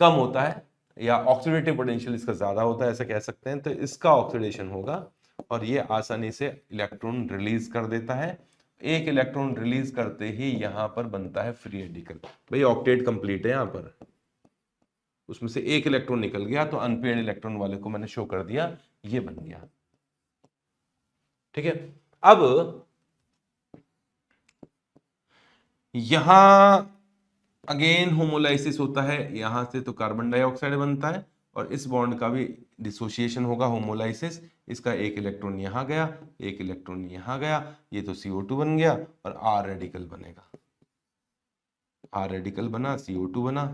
कम होता है, या ऑक्सीडेटिव पोटेंशियल इसका ज्यादा होता है, ऐसा कह सकते हैं। तो इसका ऑक्सीडेशन होगा और ये आसानी से इलेक्ट्रॉन रिलीज कर देता है। एक इलेक्ट्रॉन रिलीज करते ही यहां पर बनता है फ्री रेडिकल। भाई ऑक्टेट कंप्लीट है यहां पर, उसमें से एक इलेक्ट्रॉन निकल गया तो अनपेयर्ड इलेक्ट्रॉन वाले को मैंने शो कर दिया, ये बन गया, ठीक है। अब यहां अगेन होमोलाइसिस होता है, यहां से तो कार्बन डाइऑक्साइड बनता है और इस बॉन्ड का भी डिसोसिएशन होगा, होमोलाइसिस। इसका एक इलेक्ट्रॉन यहां गया, एक इलेक्ट्रॉन यहां गया, ये तो CO2 बन गया और R रेडिकल बनेगा। R रेडिकल बना, CO2 बना।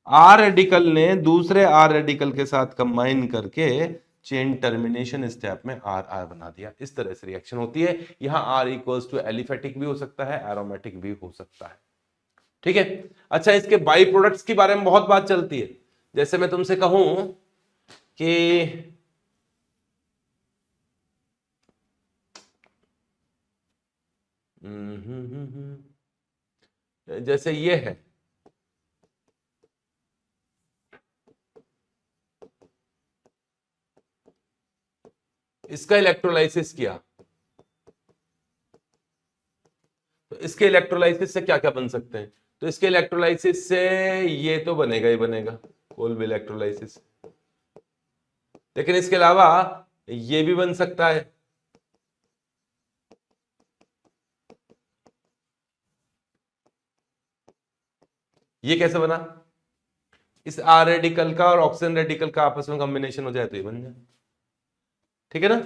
R रेडिकल ने दूसरे R रेडिकल के साथ कंबाइन करके चेन टर्मिनेशन स्टेप में RR बना दिया। इस तरह से रिएक्शन होती है। यहां R इक्वल्स टू एलिफेटिक भी हो सकता है, एरोमेटिक भी हो सकता है, ठीक है। अच्छा, इसके बाई प्रोडक्ट्स के बारे में बहुत बात चलती है। जैसे मैं तुमसे कहूं कि जैसे ये है, इसका इलेक्ट्रोलाइसिस किया तो इसके इलेक्ट्रोलाइसिस से क्या क्या बन सकते हैं? तो इसके इलेक्ट्रोलाइसिस से ये तो बनेगा ही बनेगा, कोलबे इलेक्ट्रोलाइसिस। लेकिन इसके अलावा ये भी बन सकता है। ये कैसे बना? इस R रेडिकल का और ऑक्सीजन रेडिकल का आपस में कॉम्बिनेशन हो जाए तो ये बन जाए, ठीक है ना।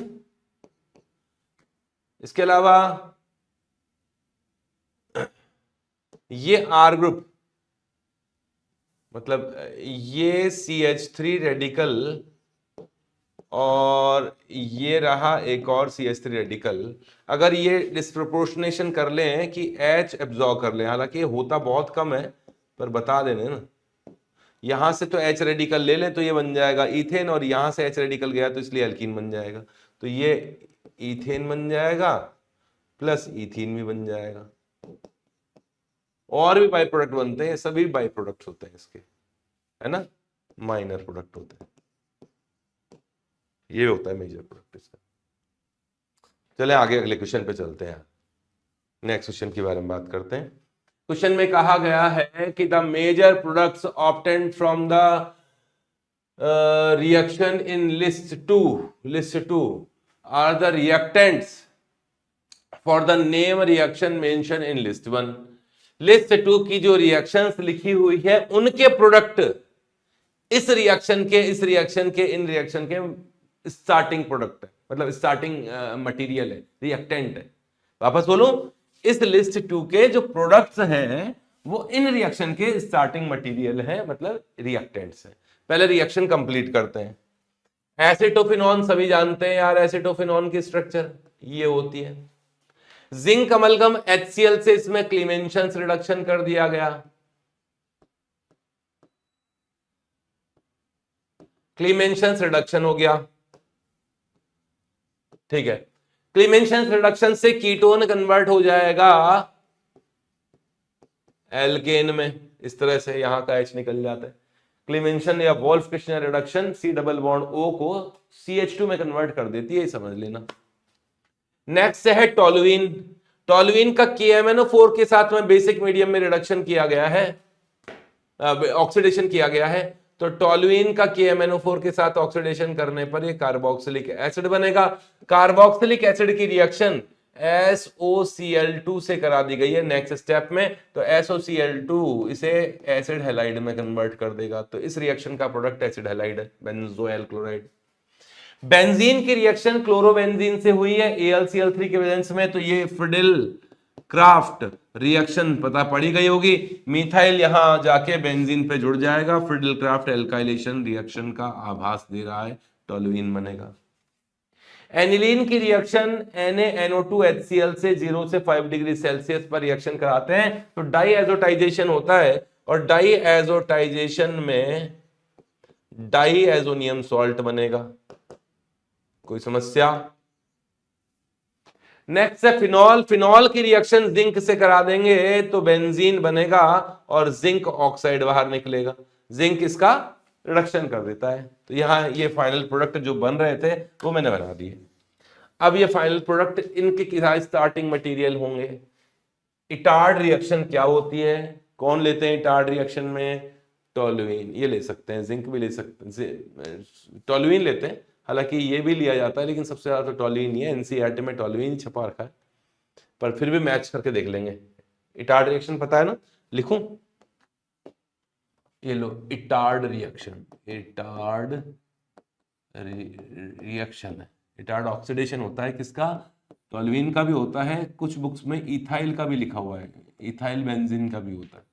इसके अलावा ये R ग्रुप मतलब ये CH3 रेडिकल और ये रहा एक और CH3 रेडिकल, अगर ये डिस्प्रोपोर्शनेशन कर लें कि H एब्जॉर्ब कर लें, हालांकि ये होता बहुत कम है पर बता देने ना, यहां से तो H रेडिकल ले लें तो ये बन जाएगा इथेन, और यहां से H रेडिकल गया तो इसलिए एल्कीन बन जाएगा, तो ये इथेन बन जाएगा प्लस इथीन भी बन जाएगा। और भी बाई प्रोडक्ट बनते हैं, सभी बाई प्रोडक्ट होते हैं इसके, है ना, माइनर प्रोडक्ट होते हैं, ये होता है मेजर प्रोडक्ट इसका। चले आगे अगले क्वेश्चन पे चलते हैं, नेक्स्ट क्वेश्चन के बारे में बात करते हैं। क्वेश्चन में कहा गया है कि the major products obtained from the reaction in list two are the reactants for the name reaction mention in list one. List 2 की जो रिएक्शंस लिखी हुई है उनके प्रोडक्ट इस रिएक्शन के इन रिएक्शन के स्टार्टिंग प्रोडक्ट है, मतलब स्टार्टिंग मटेरियल है, रिएक्टेंट है। वापस बोलूं, इस लिस्ट 2 के जो प्रोडक्ट्स हैं वो इन रिएक्शन के स्टार्टिंग मटेरियल है, मतलब रिएक्टेंट्स है। पहले रिएक्शन कंप्लीट करते हैं। एसिटोफिनॉन सभी जानते हैं यार, एसिटोफिनॉन की स्ट्रक्चर ये होती है। जिंक अमलगम HCl से इसमें क्लीमेंशन रिडक्शन कर दिया गया, क्लीमेंशन रिडक्शन हो गया, ठीक है। क्लीमेंशन रिडक्शन से कीटोन कन्वर्ट हो जाएगा एल्केन में, इस तरह से यहां का H निकल जाता है। क्लीमेंशन या Wolff Kishner reduction C double bond O को CH2 में कन्वर्ट कर देती है, समझ लेना। नेक्स्ट है टोलुइन। टोलुइन का KMnO4 के साथ में बेसिक मीडियम में रिडक्शन किया गया है, ऑक्सीडेशन किया गया है, तो टोलुइन का KMnO4 के साथ ऑक्सीडेशन करने पर ये कार्बोक्सिलिक एसिड बनेगा। कार्बोक्सिलिक एसिड की रिएक्शन SOCl2 से करा दी गई है नेक्स्ट स्टेप में, तो SOCl2 इसे एसिड हैलाइड में कन्वर्ट कर देगा, तो इस रिएक्शन का प्रोडक्ट एसिड हैलाइड है, बेंजोइल क्लोराइड। बेंजीन की रिएक्शन क्लोरोबेंजीन से हुई है AlCl3 के प्रेजेंस में, तो ये फिडिल क्राफ्ट रिएक्शन पता पड़ी गई होगी। मिथाइल यहां जाके बेंजीन पे जुड़ जाएगा, फिडिल क्राफ्ट एल्काइलेशन रिएक्शन का आभास दे रहा है, टोलुइन बनेगा। एनिलीन की रिएक्शन NaNO2HCl से 0 से 5 डिग्री सेल्सियस पर रिएक्शन कराते हैं तो डाईएजोटाइजेशन होता है, और डाईएजोटाइजेशन में डाईएजोनियम सॉल्ट बनेगा। कोई समस्या? नेक्स्ट है फिनॉल। फिनॉल की रिएक्शन जिंक से करा देंगे तो बेंजीन बनेगा और जिंक ऑक्साइड बाहर निकलेगा, जिंक इसका रिडक्शन कर देता है। तो यहां ये फाइनल प्रोडक्ट जो बन रहे थे वो मैंने बना दिए। अब ये फाइनल प्रोडक्ट इनके किसी स्टार्टिंग मटेरियल होंगे। इटार्ड रिएक्शन क्या होती है, कौन लेते हैं इटार्ड रिएक्शन में? टोलुइन, ये ले सकते हैं, जिंक भी ले सकते हैं, टोलुइन लेते हैं, हालांकि ये भी लिया जाता है लेकिन सबसे ज्यादा तो टोलुइन ही है, NCERT में टोलुइन छपा रखा है, पर फिर भी मैच करके देख लेंगे। इटार्ड रिएक्शन पता है ना, लिखूं? ये लो, इटार्ड रिएक्शन, इटार्ड रिएक्शन है। इटार्ड ऑक्सीडेशन होता है किसका? टोलुइन का भी होता है, कुछ बुक्स में इथाइल का भी लिखा हुआ है, इथाइल बेंजीन का भी होता है,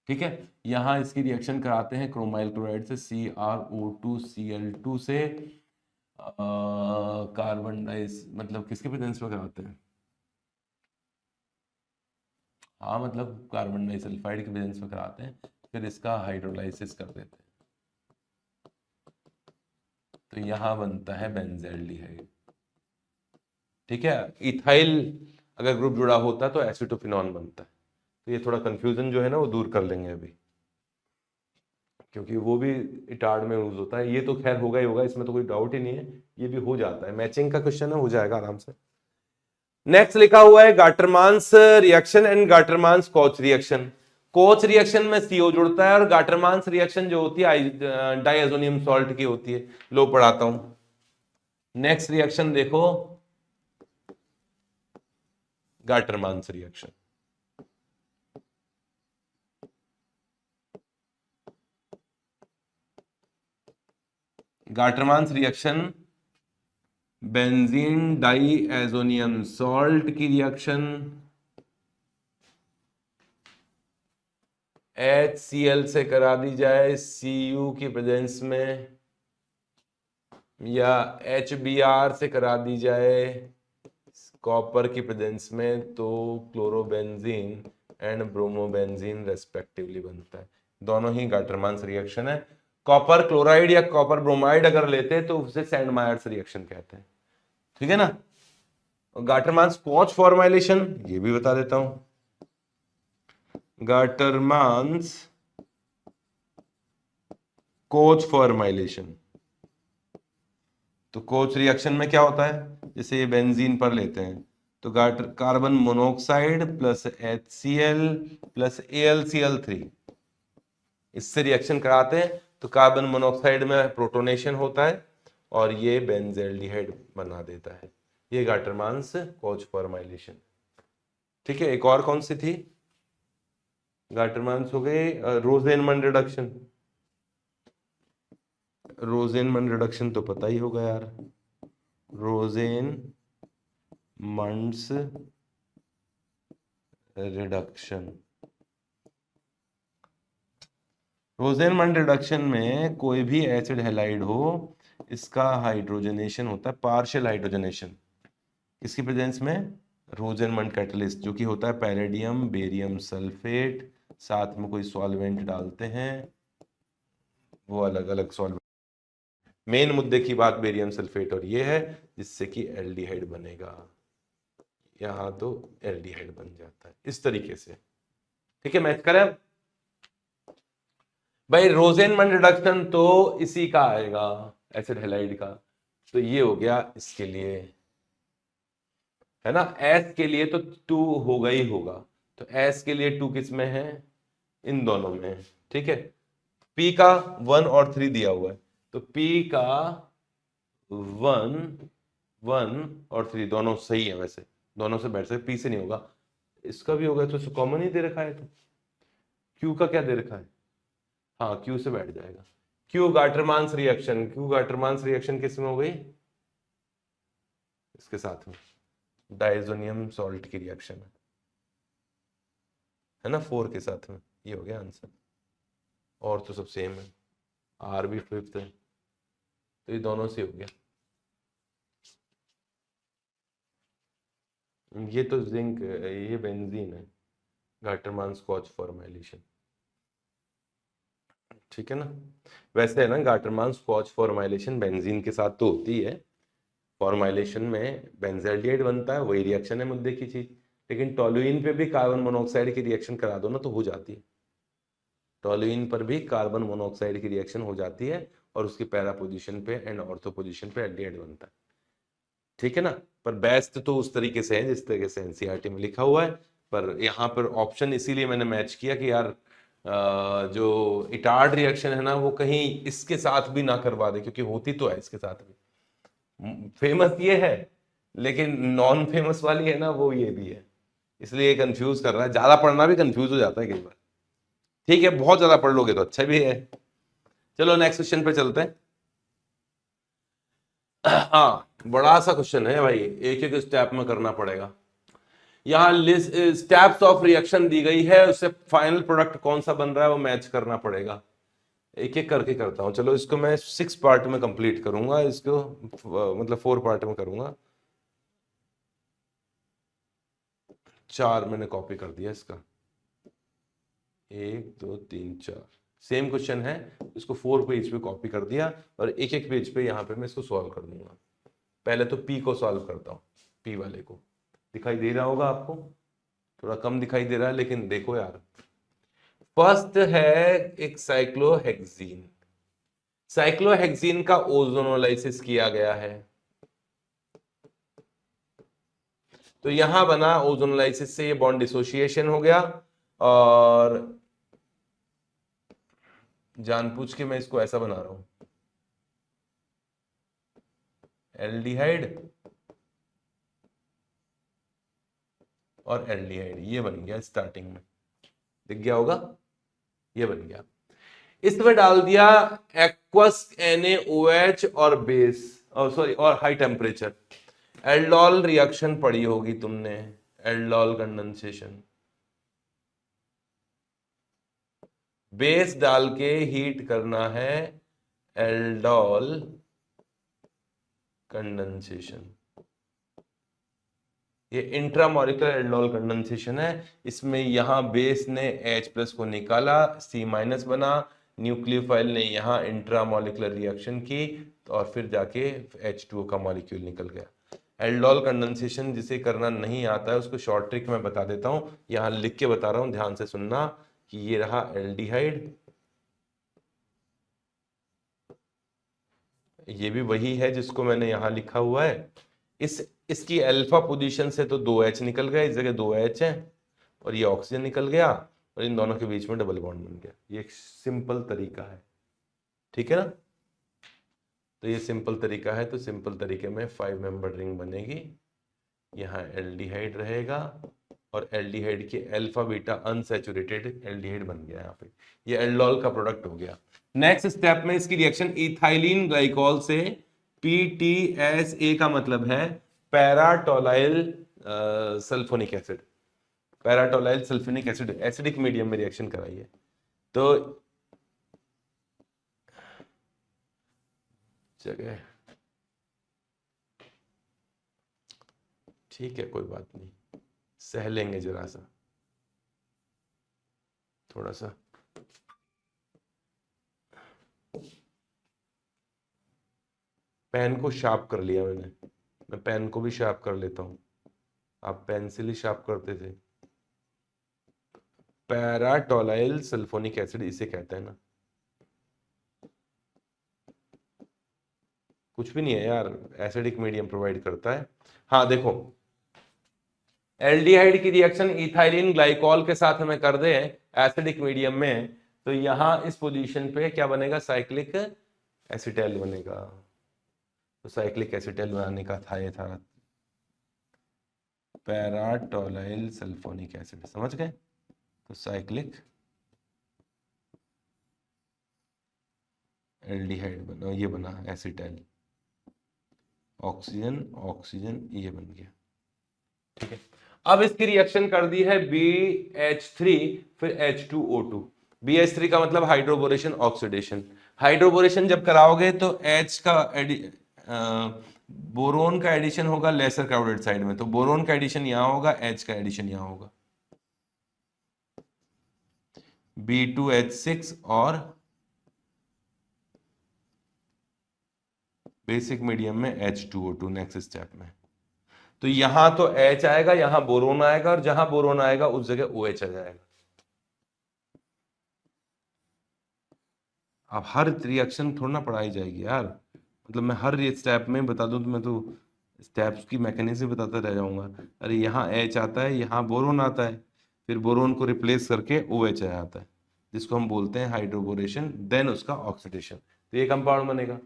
ठीक है। यहां इसकी रिएक्शन कराते हैं क्रोमाइल क्लोराइड से, CrO2Cl2 से कार्बन डाइस, मतलब किसके प्रेजेंस में कराते हैं? हाँ, मतलब कार्बन डाइसल्फाइड के प्रेजेंस में कराते हैं, फिर इसका हाइड्रोलाइसिस कर देते हैं, तो यहां बनता है बेंजल्डिहाइड, ठीक है। इथाइल अगर ग्रुप जुड़ा होता तो एसिटोफिनॉन बनता है, तो ये थोड़ा कंफ्यूजन जो है ना वो दूर कर लेंगे अभी, क्योंकि वो भी इटार्ड में यूज होता है। ये तो खैर होगा ही होगा, इसमें तो कोई डाउट ही नहीं है, ये भी हो जाता है, मैचिंग का क्वेश्चन है, हो जाएगा आराम से। नेक्स्ट लिखा हुआ है Gattermann's reaction and Gattermann's Koch reaction. Koch reaction में CO जुड़ता है और गाटरमांस रिएक्शन जो होती है डाइएजोनियम सॉल्ट की होती है। लो पढ़ाता हूं, नेक्स्ट रिएक्शन देखो, Gattermann's reaction. Gattermann's reaction benzene diazonium salt की रिएक्शन HCl से करा दी जाए Cu की प्रेजेंस में, या HBr से करा दी जाए कॉपर की प्रेजेंस में, तो क्लोरोबेंजीन एंड ब्रोमोबेंजीन रेस्पेक्टिवली बनता है। दोनों ही गाटरमान्स रिएक्शन है। कॉपर क्लोराइड या कॉपर ब्रोमाइड अगर लेते हैं तो उसे सैंड-मायर्स रिएक्शन कहते हैं, ठीक है ना। गाटरमान्स कोच फॉर्माइलेशन ये भी बता देता हूं। गाटरमान्स कोच फॉर्माइलेशन, तो कोच रिएक्शन में क्या होता है, जैसे ये बेंजीन पर लेते हैं तो carbon monoxide plus HCl plus AlCl3, इससे रिएक्शन कराते हैं तो कार्बन मोनोऑक्साइड में प्रोटोनेशन होता है और ये बेंजल्डिहाइड बना देता है। ये गाटरमान्स कोच फॉर्माइलेशन, ठीक है। एक और कौन सी थी, गाटरमान्स हो गए रोजेनमन रिडक्शन। रोजेनमन रिडक्शन तो पता ही होगा यार, रोजेनमंड्स रिडक्शन। रोजेनमंड रिडक्शन में कोई भी एसिड हैलाइड हो, इसका हाइड्रोजनेशन होता है, पार्शियल हाइड्रोजनेशन, इसकी प्रेजेंस में रोजेनमंड कैटलिस्ट, जो कि होता है पैलेडियम बेरियम सल्फेट, साथ में कोई सॉल्वेंट डालते हैं, वो अलग अलग सॉल्वेंट। मेन मुद्दे की बात बेरियम सल्फेट और ये है, जिससे कि एल्डिहाइड बनेगा, यहां तो एल्डिहाइड बन जाता है इस तरीके से, ठीक है। मैच करें भाई, रोजेनमंड रिडक्शन तो इसी का आएगा, एसिड हैलाइड का, तो ये हो गया इसके लिए, है ना। एस के लिए तो 2 होगा ही होगा, तो एस के लिए 2 किस में है, इन दोनों में है, ठीक है। पी का 1 और 3 दिया हुआ है, तो पी का 1 और 3 दोनों सही है, वैसे दोनों से बैठ सकते, पी से नहीं होगा, इसका भी होगा, तो कॉमन ही दे रखा है, तो क्यू का क्या दे रखा है, हाँ क्यू से बैठ जाएगा। क्यू गाटरमान्स रिएक्शन, क्यू गाटरमान्स रिएक्शन किस में हो गई, इसके साथ में डाइजोनियम सॉल्ट की रिएक्शन है ना, 4 के साथ में, ये हो गया आंसर। और तो सब सेम है, आर भी 5th है, तो ये दोनों से हो गया। ये तो जिंक, ये बेंजीन है, गाटरमान्स कोच फॉर्माइलेशन, ठीक है ना। वैसे है ना, गाटरमान्स कोच फॉर्माइलेशन बेंजीन के साथ तो होती है, फॉर्माइलेशन में बेंजल्डिहाइड बनता है, वही रिएक्शन है मुद्दे की चीज, लेकिन टोलुइन पे भी कार्बन मोनोऑक्साइड की रिएक्शन करा दो ना तो हो जाती है, टोलुइन पर भी कार्बन मोनोऑक्साइड की रिएक्शन हो जाती है और उसकी पैरा पोजीशन पे एंड ऑर्थो पोजीशन पे एल्डिहाइड बनता है, ठीक है ना। पर बेस्ट तो उस तरीके से है जिस तरीके से एनसीईआरटी में लिखा हुआ है, पर यहाँ पर ऑप्शन इसीलिए मैंने मैच किया कि यार जो इटार्ड रिएक्शन है ना वो कहीं इसके साथ भी ना करवा दे, क्योंकि होती तो है इसके साथ भी, फेमस ये है लेकिन नॉन फेमस वाली है ना वो ये भी है, इसलिए कंफ्यूज कर रहा है, ज्यादा पढ़ना भी कंफ्यूज हो जाता है कई बार, ठीक है। बहुत ज्यादा पढ़ लोगे तो अच्छा भी है। चलो नेक्स्ट क्वेश्चन पे चलते हैं। हाँ बड़ा सा क्वेश्चन है भाई, एक एक स्टेप में करना पड़ेगा। यहाँ लिस्ट स्टेप्स ऑफ रिएक्शन दी गई है, उससे फाइनल प्रोडक्ट कौन सा बन रहा है वो मैच करना पड़ेगा, एक एक करके करता हूं। चलो इसको मैं 6 पार्ट में कंप्लीट करूंगा, इसको मतलब 4 पार्ट में करूंगा, 4 मैंने कॉपी कर दिया इसका, 1 2 3 4 सेम क्वेश्चन है, इसको 4 पेज पे कॉपी कर दिया और एक एक पेज पे यहाँ पे मैं इसको सॉल्व कर दूंगा। पहले तो पी को सॉल्व करता हूँ, पी वाले को दिखाई दे रहा होगा आपको, थोड़ा कम दिखाई दे रहा है लेकिन देखो यार। फर्स्ट है एक साइक्लोहेक्सीन, साइक्लोहेक्सीन का ओजोनोलाइसिस किया गया है, तो यहां बना ओजोनोलाइसिस से ये बॉन्ड डिसोसिएशन हो गया, और जानबूझ के मैं इसको ऐसा बना रहा हूं, एल्डिहाइड और एल्डिहाइड, ये बन गया स्टार्टिंग में, दिख गया होगा, ये बन गया। इसमें डाल दिया एक्वस NaOH और बेस, और सॉरी और हाई टेम्परेचर, एल्डोल रिएक्शन पढ़ी होगी तुमने, एल्डोल कंडेंसेशन, बेस डाल के हीट करना है एल्डोल कंडेंसेशन। ये इंट्रामॉलिक्यूलर एल्डोल कंडेंसेशन है। इसमें यहां बेस ने H+ को निकाला, C- बना, न्यूक्लियोफाइल ने यहां इंट्रामॉलिक्यूलर रिएक्शन की और फिर जाके H2O का मॉलिक्यूल निकल गया। एल्डोल कंडेंसेशन जिसे करना नहीं आता है उसको शॉर्ट ट्रिक में बता देता हूं, यहां लिख के बता रहा हूं, ध्यान से सुनना कि ये रहा एल्डिहाइड, ये भी वही है जिसको मैंने यहां लिखा हुआ है। इसकी अल्फा पोजीशन से तो 2H निकल गया, इस जगह 2H है, और ये ऑक्सीजन निकल गया और इन दोनों के बीच में डबल बॉन्ड बन गया। ये एक सिंपल तरीका है, ठीक है ना। तो ये सिंपल तरीका है, तो सिंपल तरीके में 5 मेंबर रिंग बनेगी। यहाँ एल्डिहाइड रहेगा और एल्डिहाइड की अल्फा बीटा अनसैचुरेटेड एल्डिहाइड बन गया। यहाँ पे ये एल्डोल का प्रोडक्ट हो गया। नेक्स्ट स्टेप में इसकी रिएक्शन इथाइलिन ग्लाइकोल से PTSA का मतलब है para tolyl sulphonic acid. Para tolyl sulphonic acid acidic medium में रिएक्शन कराइए। तो जगह ठीक है, कोई बात नहीं, सह लेंगे जरा सा, थोड़ा सा। पेन को शार्प कर लिया मैंने, मैं पेन को भी शार्प कर लेता हूं। आप पेंसिल ही शार्प करते थे। पैराटोलाइल सल्फोनिक एसिड इसे कहते हैं ना, कुछ भी नहीं है यार, एसिडिक मीडियम प्रोवाइड करता है। हाँ देखो, एल्डिहाइड की रिएक्शन इथाइलिन ग्लाइकोल के साथ हमें कर दे एसिडिक मीडियम में, तो यहां इस पोजीशन पे क्या बनेगा, साइक्लिक एसिटाइल बनेगा। तो साइक्लिक एसिटाइल बनाने का था, ये था पैराटोलाइल सल्फोनिक एसिड, समझ गए। तो साइक्लिक एल्डिहाइड बना, ये बना एसिटाइल, ऑक्सीजन ऑक्सीजन, ये बन गया, ठीक है। अब इसकी रिएक्शन कर दी है BH3 फिर H2O2। BH3 का मतलब हाइड्रोबोरेशन ऑक्सीडेशन। हाइड्रोबोरेशन जब कराओगे तो H का बोरोन का एडिशन होगा लेसर क्राउडेड साइड में, तो बोरोन का एडिशन यहां होगा, H का एडिशन यहां होगा, B2H6 और बेसिक मीडियम में H2O2 नेक्स्ट स्टेप में। तो यहां तो H आएगा, यहां बोरोन आएगा, और जहां बोरोन आएगा उस जगह OH आ जाएगा। अब हर रिएक्शन थोड़ा ना पढ़ाई जाएगी यार, मतलब मैं हर स्टेप में बता दूं तो मैं तो स्टेप्स की मैकेनिज्म बताता रह जाऊंगा। अरे यहाँ H आता है, यहाँ बोरोन आता है, फिर बोरोन को रिप्लेस करके OH आ जाता है, जिसको हम बोलते हैं हाइड्रोबोरेशन, देन उसका ऑक्सीडेशन, तो ये कंपाउंड बनेगा।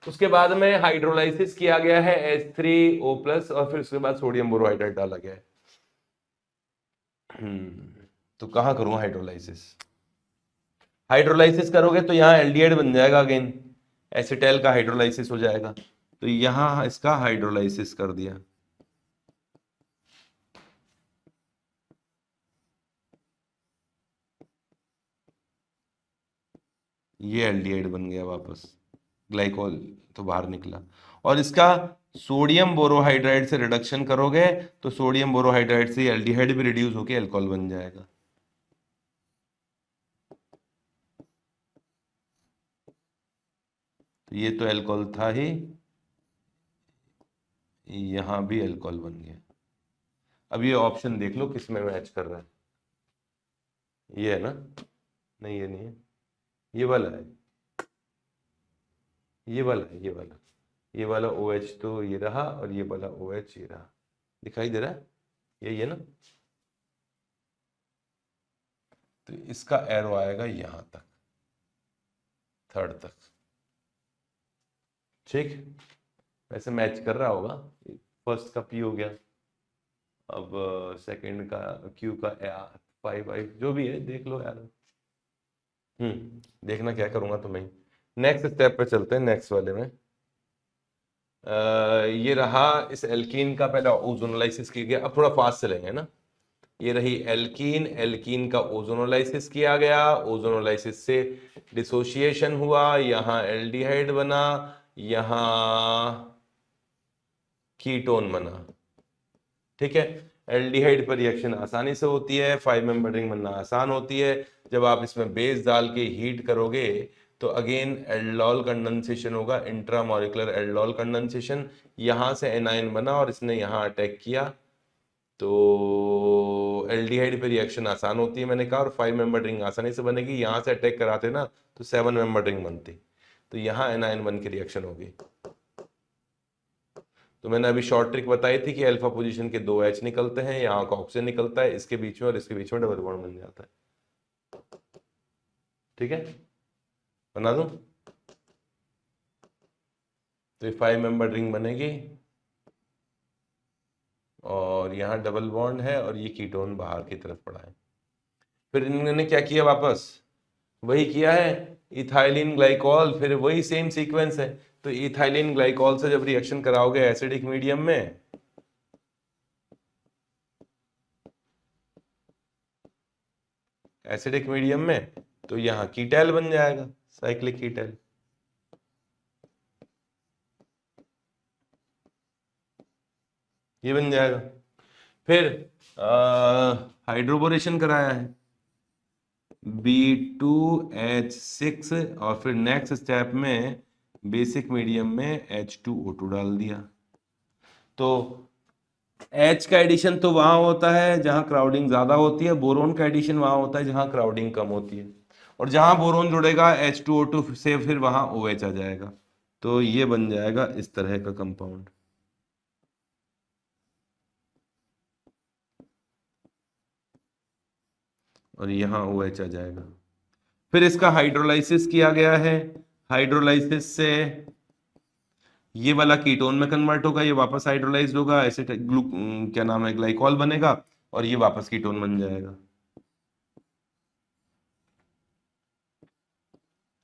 उसके बाद में हाइड्रोलाइसिस किया गया है H3O+, और फिर उसके बाद सोडियम बोरोहाइड्रेट डाला गया है। तो कहाँ करूँ हाइड्रोलाइसिस? हाइड्रोलाइसिस करोगे तो यहाँ एल्डिहाइड बन जाएगा, अगेन एसिटाइल का हाइड्रोलाइसिस हो जाएगा, तो यहाँ इसका हाइड्रोलाइसिस कर दिया, ये एल्डिहाइड बन गया वापस, ग्लाइकोल तो बाहर निकला। और इसका सोडियम बोरोहाइड्राइड से रिडक्शन करोगे तो सोडियम बोरोहाइड्राइड से एल्डिहाइड भी रिड्यूस होकर अल्कोहल बन जाएगा। तो ये तो अल्कोहल था ही, यहां भी अल्कोहल बन गया। अब ये ऑप्शन देख लो किस में मैच कर रहा है, ये है ना, नहीं ये नहीं है, ये वाला है, ये वाला है, ये वाला OH तो ये रहा, और ये वाला OH ये रहा, दिखाई दे रहा है, यही है ना। तो इसका एरो आएगा यहां तक, थर्ड तक, ठीक। वैसे मैच कर रहा होगा, फर्स्ट का P हो गया, अब सेकंड का Q का 5 जो भी है देख लो यार। देखना क्या करूंगा तो मैं। नेक्स्ट स्टेप पे चलते हैं, नेक्स्ट वाले में। ये रहा इस एल्कीन का पहला ओजोनोलाइसिस किया गया, अब थोड़ा फास्ट चलेंगे ना। ये रही एल्कीन, एल्कीन का ओजोनोलाइसिस किया गया, ओजोनोलाइसिस से डिसोसिएशन हुआ, यहां एल्डिहाइड बना, यहां कीटोन बना। ठीक है, एल्डिहाइड पर रिएक्शन आसानी से होती है, 5 मेंबर रिंग बनना आसान होती है। जब आप इसमें बेस डाल के हीट करोगे तो अगेन एल्डोल कंडेंसेशन होगा, इंट्रामोलिकुलर एल्डोल कंडेंसेशन। यहां से एनाइन बना और इसने यहां अटैक किया, तो एल्डिहाइड पे रिएक्शन आसान होती है मैंने कहा, और 5 मेंबर रिंग आसानी से बनेगी। यहां से अटैक कराते ना तो 7 मेंबर रिंग बनती, तो यहां एनाइन बन के रिएक्शन होगी। तो मैंने अभी शॉर्ट ट्रिक बताई थी कि अल्फा पोजीशन के 2 H निकलते हैं, यहाँ का ऑक्सीजन निकलता है, इसके बीच में और इसके बीच में डबल बॉन्ड बन जाता है। ठीक है, बना दूं? तो ये 5 मेंबर रिंग बनेगी और यहाँ डबल बॉन्ड है और ये कीटोन बाहर की तरफ पड़ा है। फिर इन्होंने क्या किया, वापस वही किया है, इथाइलिन ग्लाइकॉल, फिर वही सेम सीक्वेंस है। तो इथाइलिन ग्लाइकॉल से जब रिएक्शन कराओगे एसिडिक मीडियम में, एसिडिक मीडियम में, तो यहाँ कीटैल बन जाएगा, साइक्लिक कीटैल। ये बन जाएगा। फिर हाइड्रोबोरेशन कराया है, B2H6, और फिर नेक्स्ट स्टेप में बेसिक मीडियम में H2O2 डाल दिया। तो H का एडिशन तो वहां होता है जहां क्राउडिंग ज्यादा होती है, बोरोन का एडिशन वहां होता है जहां क्राउडिंग कम होती है, और जहां बोरोन जुड़ेगा H2O2 से फिर वहां OH आ जाएगा। तो ये बन जाएगा इस तरह का कंपाउंड। और यहाँ OH आ जाएगा। फिर इसका हाइड्रोलाइसिस किया गया है, हाइड्रोलाइसिस से ये वाला कीटोन में कन्वर्ट होगा, ये वापस हाइड्रोलाइज्ड होगा, एसिड क्या नाम है, ग्लाइकॉल बनेगा, और ये वापस कीटोन बन जाएगा।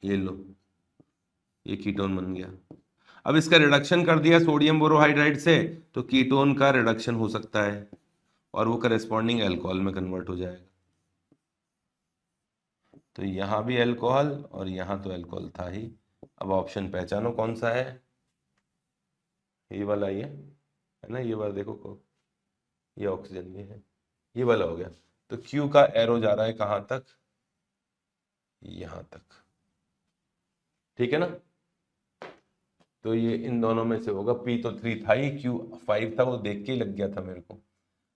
ये लो, ये कीटोन बन गया। अब इसका रिडक्शन कर दिया सोडियम बोरोहाइड्राइड से, तो कीटोन का रिडक्शन हो सकता है और वो करेस्पॉन्डिंग अल्कोहल में कन्वर्ट हो जाएगा। तो यहां भी अल्कोहल और यहां तो अल्कोहल था ही। अब ऑप्शन पहचानो कौन सा है, ये वाला, ये है ना, ये वाला देखो को, ये ऑक्सीजन ये है, ये वाला हो गया। तो क्यू का एरो जा रहा है कहां तक, यहां तक। ठीक है ना, तो ये इन दोनों में से होगा, पी तो 3 था ही, क्यू 5 था, वो देख के ही लग गया था मेरे को।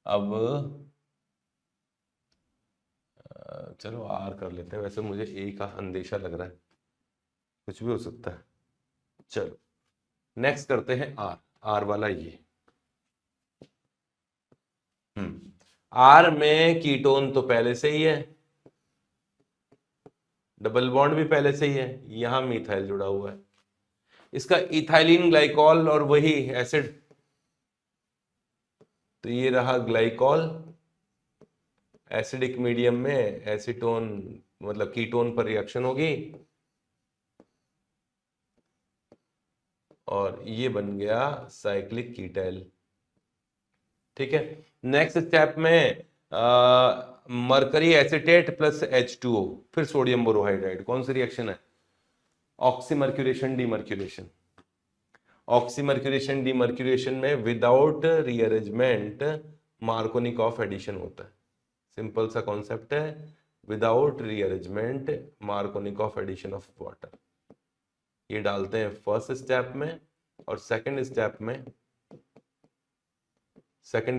अब चलो आर कर लेते हैं, वैसे मुझे ए का अंदेशा लग रहा है, कुछ भी हो सकता है। चलो नेक्स्ट करते हैं आर, आर वाला ये। आर में कीटोन तो पहले से ही है, डबल बॉन्ड भी पहले से ही है, यहां मिथाइल जुड़ा हुआ है, इसका इथाइलिन ग्लाइकॉल और वही एसिड, तो ये रहा ग्लाइकॉल, एसिडिक मीडियम में एसीटोन मतलब कीटोन पर रिएक्शन होगी और ये बन गया साइक्लिक कीटैल। ठीक है, नेक्स्ट स्टेप में मरकरी एसिटेट प्लस H2O, फिर सोडियम बोरोहाइड्राइड, कौन सी रिएक्शन है, ऑक्सीमर्क्यूरेशन डीमर्क्यूरेशन। ऑक्सीमर्क्यूरेशन डीमर्क्यूरेशन में विदाउट रीअरेंजमेंट मार्कोनिकॉफ एडिशन होता है, सिंपल सा कॉन्सेप्ट है, without rearrangement Markovnikov addition of water. ये डालते हैं फर्स्ट स्टेप में, और सेकंड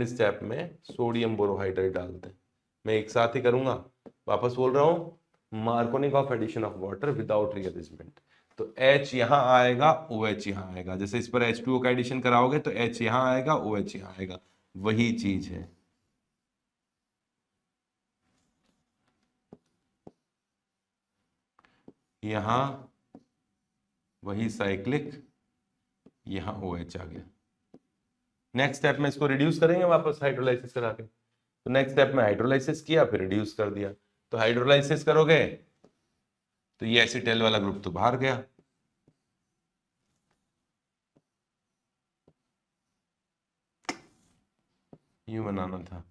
स्टेप में सोडियम बोरोहाइड्राइड डालते हैं। मैं एक साथ ही करूंगा, वापस बोल रहा हूं, Markovnikov addition of water without rearrangement. तो H यहां आएगा, OH यहां आएगा, जैसे इस पर H2O का एडिशन कराओगे तो H यहां आएगा, OH यहां आएगा, वही चीज है। यहां वही साइक्लिक, यहां OH आ गया। नेक्स्ट स्टेप में इसको रिड्यूस करेंगे वापस हाइड्रोलाइसिस करा के, तो नेक्स्ट स्टेप में हाइड्रोलाइसिस किया फिर रिड्यूस कर दिया। तो हाइड्रोलाइसिस करोगे तो ये एसिटेल वाला ग्रुप तो बाहर गया, यूं बनाना था,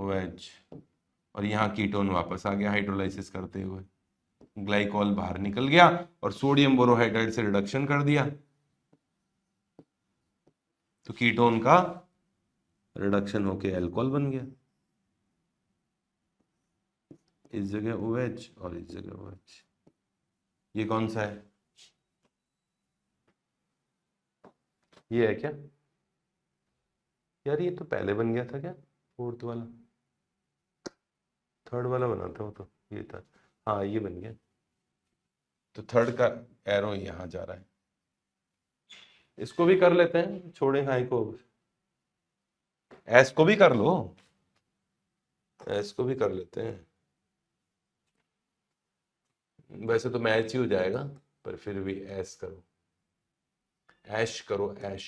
OH, और यहाँ कीटोन वापस आ गया हाइड्रोलाइसिस करते हुए, ग्लाइकॉल बाहर निकल गया और सोडियम बोरोहाइड्राइड से रिडक्शन कर दिया, तो कीटोन का रिडक्शन होके अल्कोहल बन गया। इस जगह OH और इस जगह OH। ये कौन सा है? ये है क्या यार? ये तो पहले बन गया था क्या? फोर्थ वाला, थर्ड वाला बना था वो तो, ये था। हाँ ये बन गया, तो थर्ड का एरो यहां जा रहा है। इसको भी कर लेते हैं, छोड़े हाई को, एस को भी कर लो, एस को भी कर लेते हैं। वैसे तो मैच ही हो जाएगा, पर फिर भी एस करो, ऐश करो, ऐश,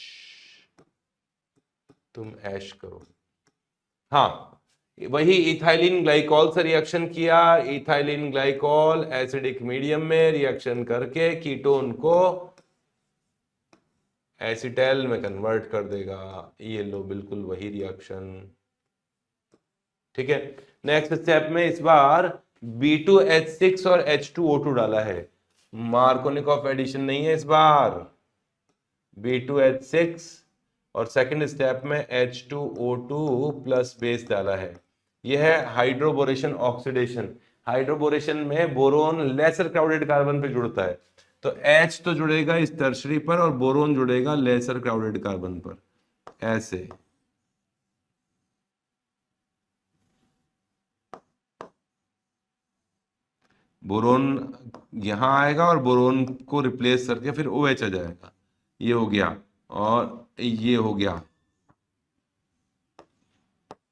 तुम ऐश करो। हाँ वही इथाइलिन ग्लाइकॉल से रिएक्शन किया, इथाइलिन ग्लाइकॉल एसिडिक मीडियम में रिएक्शन करके कीटोन को एसिटैल में कन्वर्ट कर देगा। ये लो, बिल्कुल वही रिएक्शन। ठीक है, नेक्स्ट स्टेप में इस बार B2H6 और H2O2 डाला है, मार्कोनिकॉफ एडिशन नहीं है इस बार, B2H6 और सेकंड स्टेप में H2O2 प्लस बेस डाला है। यह है हाइड्रोबोरेशन ऑक्सीडेशन। हाइड्रोबोरेशन में बोरोन लेसर क्राउडेड कार्बन पे जुड़ता है, तो H तो जुड़ेगा इस टर्शरी पर और बोरोन जुड़ेगा लेसर क्राउडेड कार्बन पर, ऐसे। बोरोन यहां आएगा और बोरोन को रिप्लेस करके फिर OH आ जाएगा, ये हो गया और ये हो गया।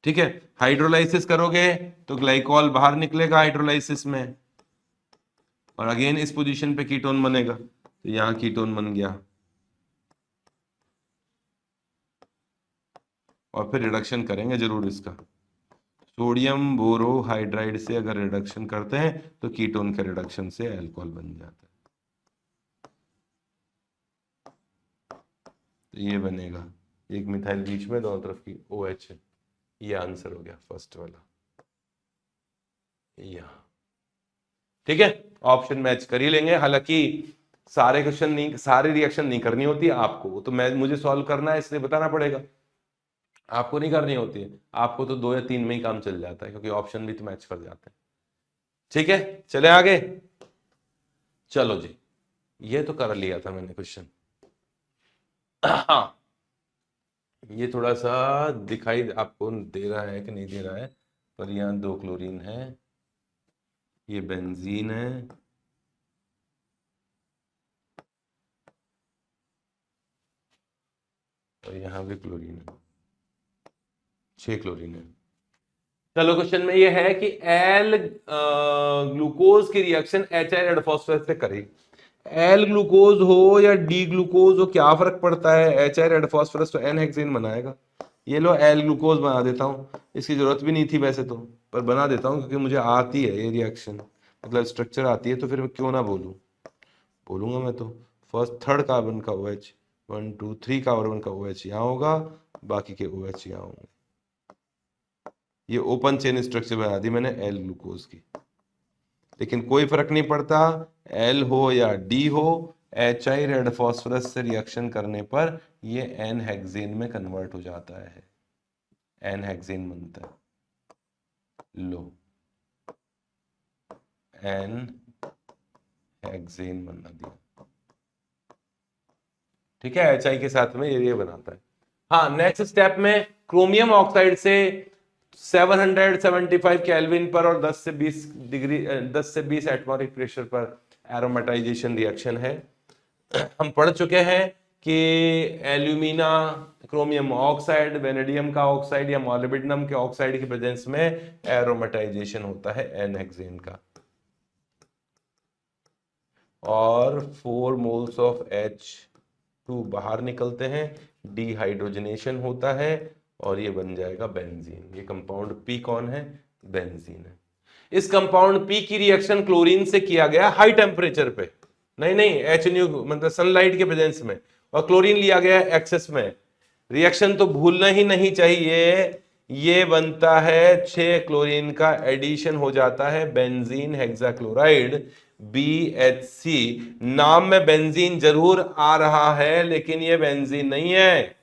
ठीक है, हाइड्रोलाइसिस करोगे तो ग्लाइकॉल बाहर निकलेगा हाइड्रोलाइसिस में, और अगेन इस पोजीशन पे कीटोन बनेगा, तो यहां कीटोन बन गया, और फिर रिडक्शन करेंगे जरूर इसका। सोडियम बोरोहाइड्राइड से अगर रिडक्शन करते हैं तो कीटोन के रिडक्शन से अल्कोहल बन जाता है, तो ये बनेगा एक मिथाइल बीच में, दोनों तरफ की OH है। ये आंसर हो गया फर्स्ट वाला, यहाँ। ठीक है, ऑप्शन मैच कर ही लेंगे। हालांकि सारे क्वेश्चन नहीं, सारी रिएक्शन नहीं करनी होती आपको, तो मैं मुझे सॉल्व करना है इसलिए बताना पड़ेगा, आपको नहीं करनी होती है। आपको तो 2 या 3 में ही काम चल जाता है, क्योंकि ऑप्शन भी तो मैच कर जाते हैं। ठीक है, चले आगे। चलो जी, ये तो कर लिया था मैंने क्वेश्चन। हाँ, ये थोड़ा सा दिखाई आपको दे रहा है कि नहीं दे रहा है, पर यहाँ 2 क्लोरीन है, ये बेंजीन है, और यहाँ भी क्लोरीन है, 6 क्लोरीन है। चलो, क्वेश्चन में ये है कि एल ग्लूकोज की रिएक्शन HI रेड फास्फोरस से करें। एल ग्लूकोज हो या डी ग्लूकोज हो, क्या फर्क पड़ता है? HI रेड फास्फोरस तो N हेक्सेन बनाएगा। ये लो, एल ग्लूकोज बना देता हूँ, इसकी जरूरत भी नहीं थी वैसे तो, पर बना देता हूँ क्योंकि मुझे आती है ये रिएक्शन, मतलब स्ट्रक्चर आती है, तो फिर मैं क्यों ना बोलूँ, बोलूंगा मैं तो। फर्स्ट थर्ड कार्बन का OH, 1 2 3 कार्बन का OH यहाँ होगा, बाकी के OH यहाँ होंगे। ये ओपन चेन स्ट्रक्चर बना दी मैंने एल ग्लूकोज की, लेकिन कोई फर्क नहीं पड़ता, एल हो या डी हो, HI रेड फास्फोरस से रिएक्शन करने पर ये N हेक्सेन में कन्वर्ट हो जाता है, N हेक्सेन बनता है। लो, N हेक्सेन बना दिया। ठीक है, HI के साथ में ये बनाता है। हाँ, नेक्स्ट स्टेप में क्रोमियम ऑक्साइड से 775 केल्विन पर और 10 से 20 डिग्री 10 से 20 एटमॉस्फेरिक प्रेशर पर एरोमेटाइजेशन रिएक्शन है। हम पढ़ चुके हैं कि एल्यूमिना, क्रोमियम ऑक्साइड, वेनेडियम का ऑक्साइड या मोलिब्डेनम के ऑक्साइड की प्रेजेंस में एरोमेटाइजेशन होता है N हेक्सेन का, और 4 मोल्स ऑफ H2 बाहर निकलते हैं, डिहाइड्रोजनेशन होता है और ये बन जाएगा बेंजीन। ये कंपाउंड P कौन है? बेंजीन है। इस कंपाउंड P की रिएक्शन क्लोरीन से किया गया हाई टेम्परेचर पे, नहीं HNU मतलब सनलाइट के प्रेजेंस में, और क्लोरीन लिया गया एक्सेस में। रिएक्शन तो भूलना ही नहीं चाहिए, ये बनता है 6 क्लोरीन का एडिशन हो जाता है बेंजीन हेक्साक्लोराइड BHC। नाम में बेंजीन जरूर आ रहा है लेकिन ये बेंजीन नहीं है,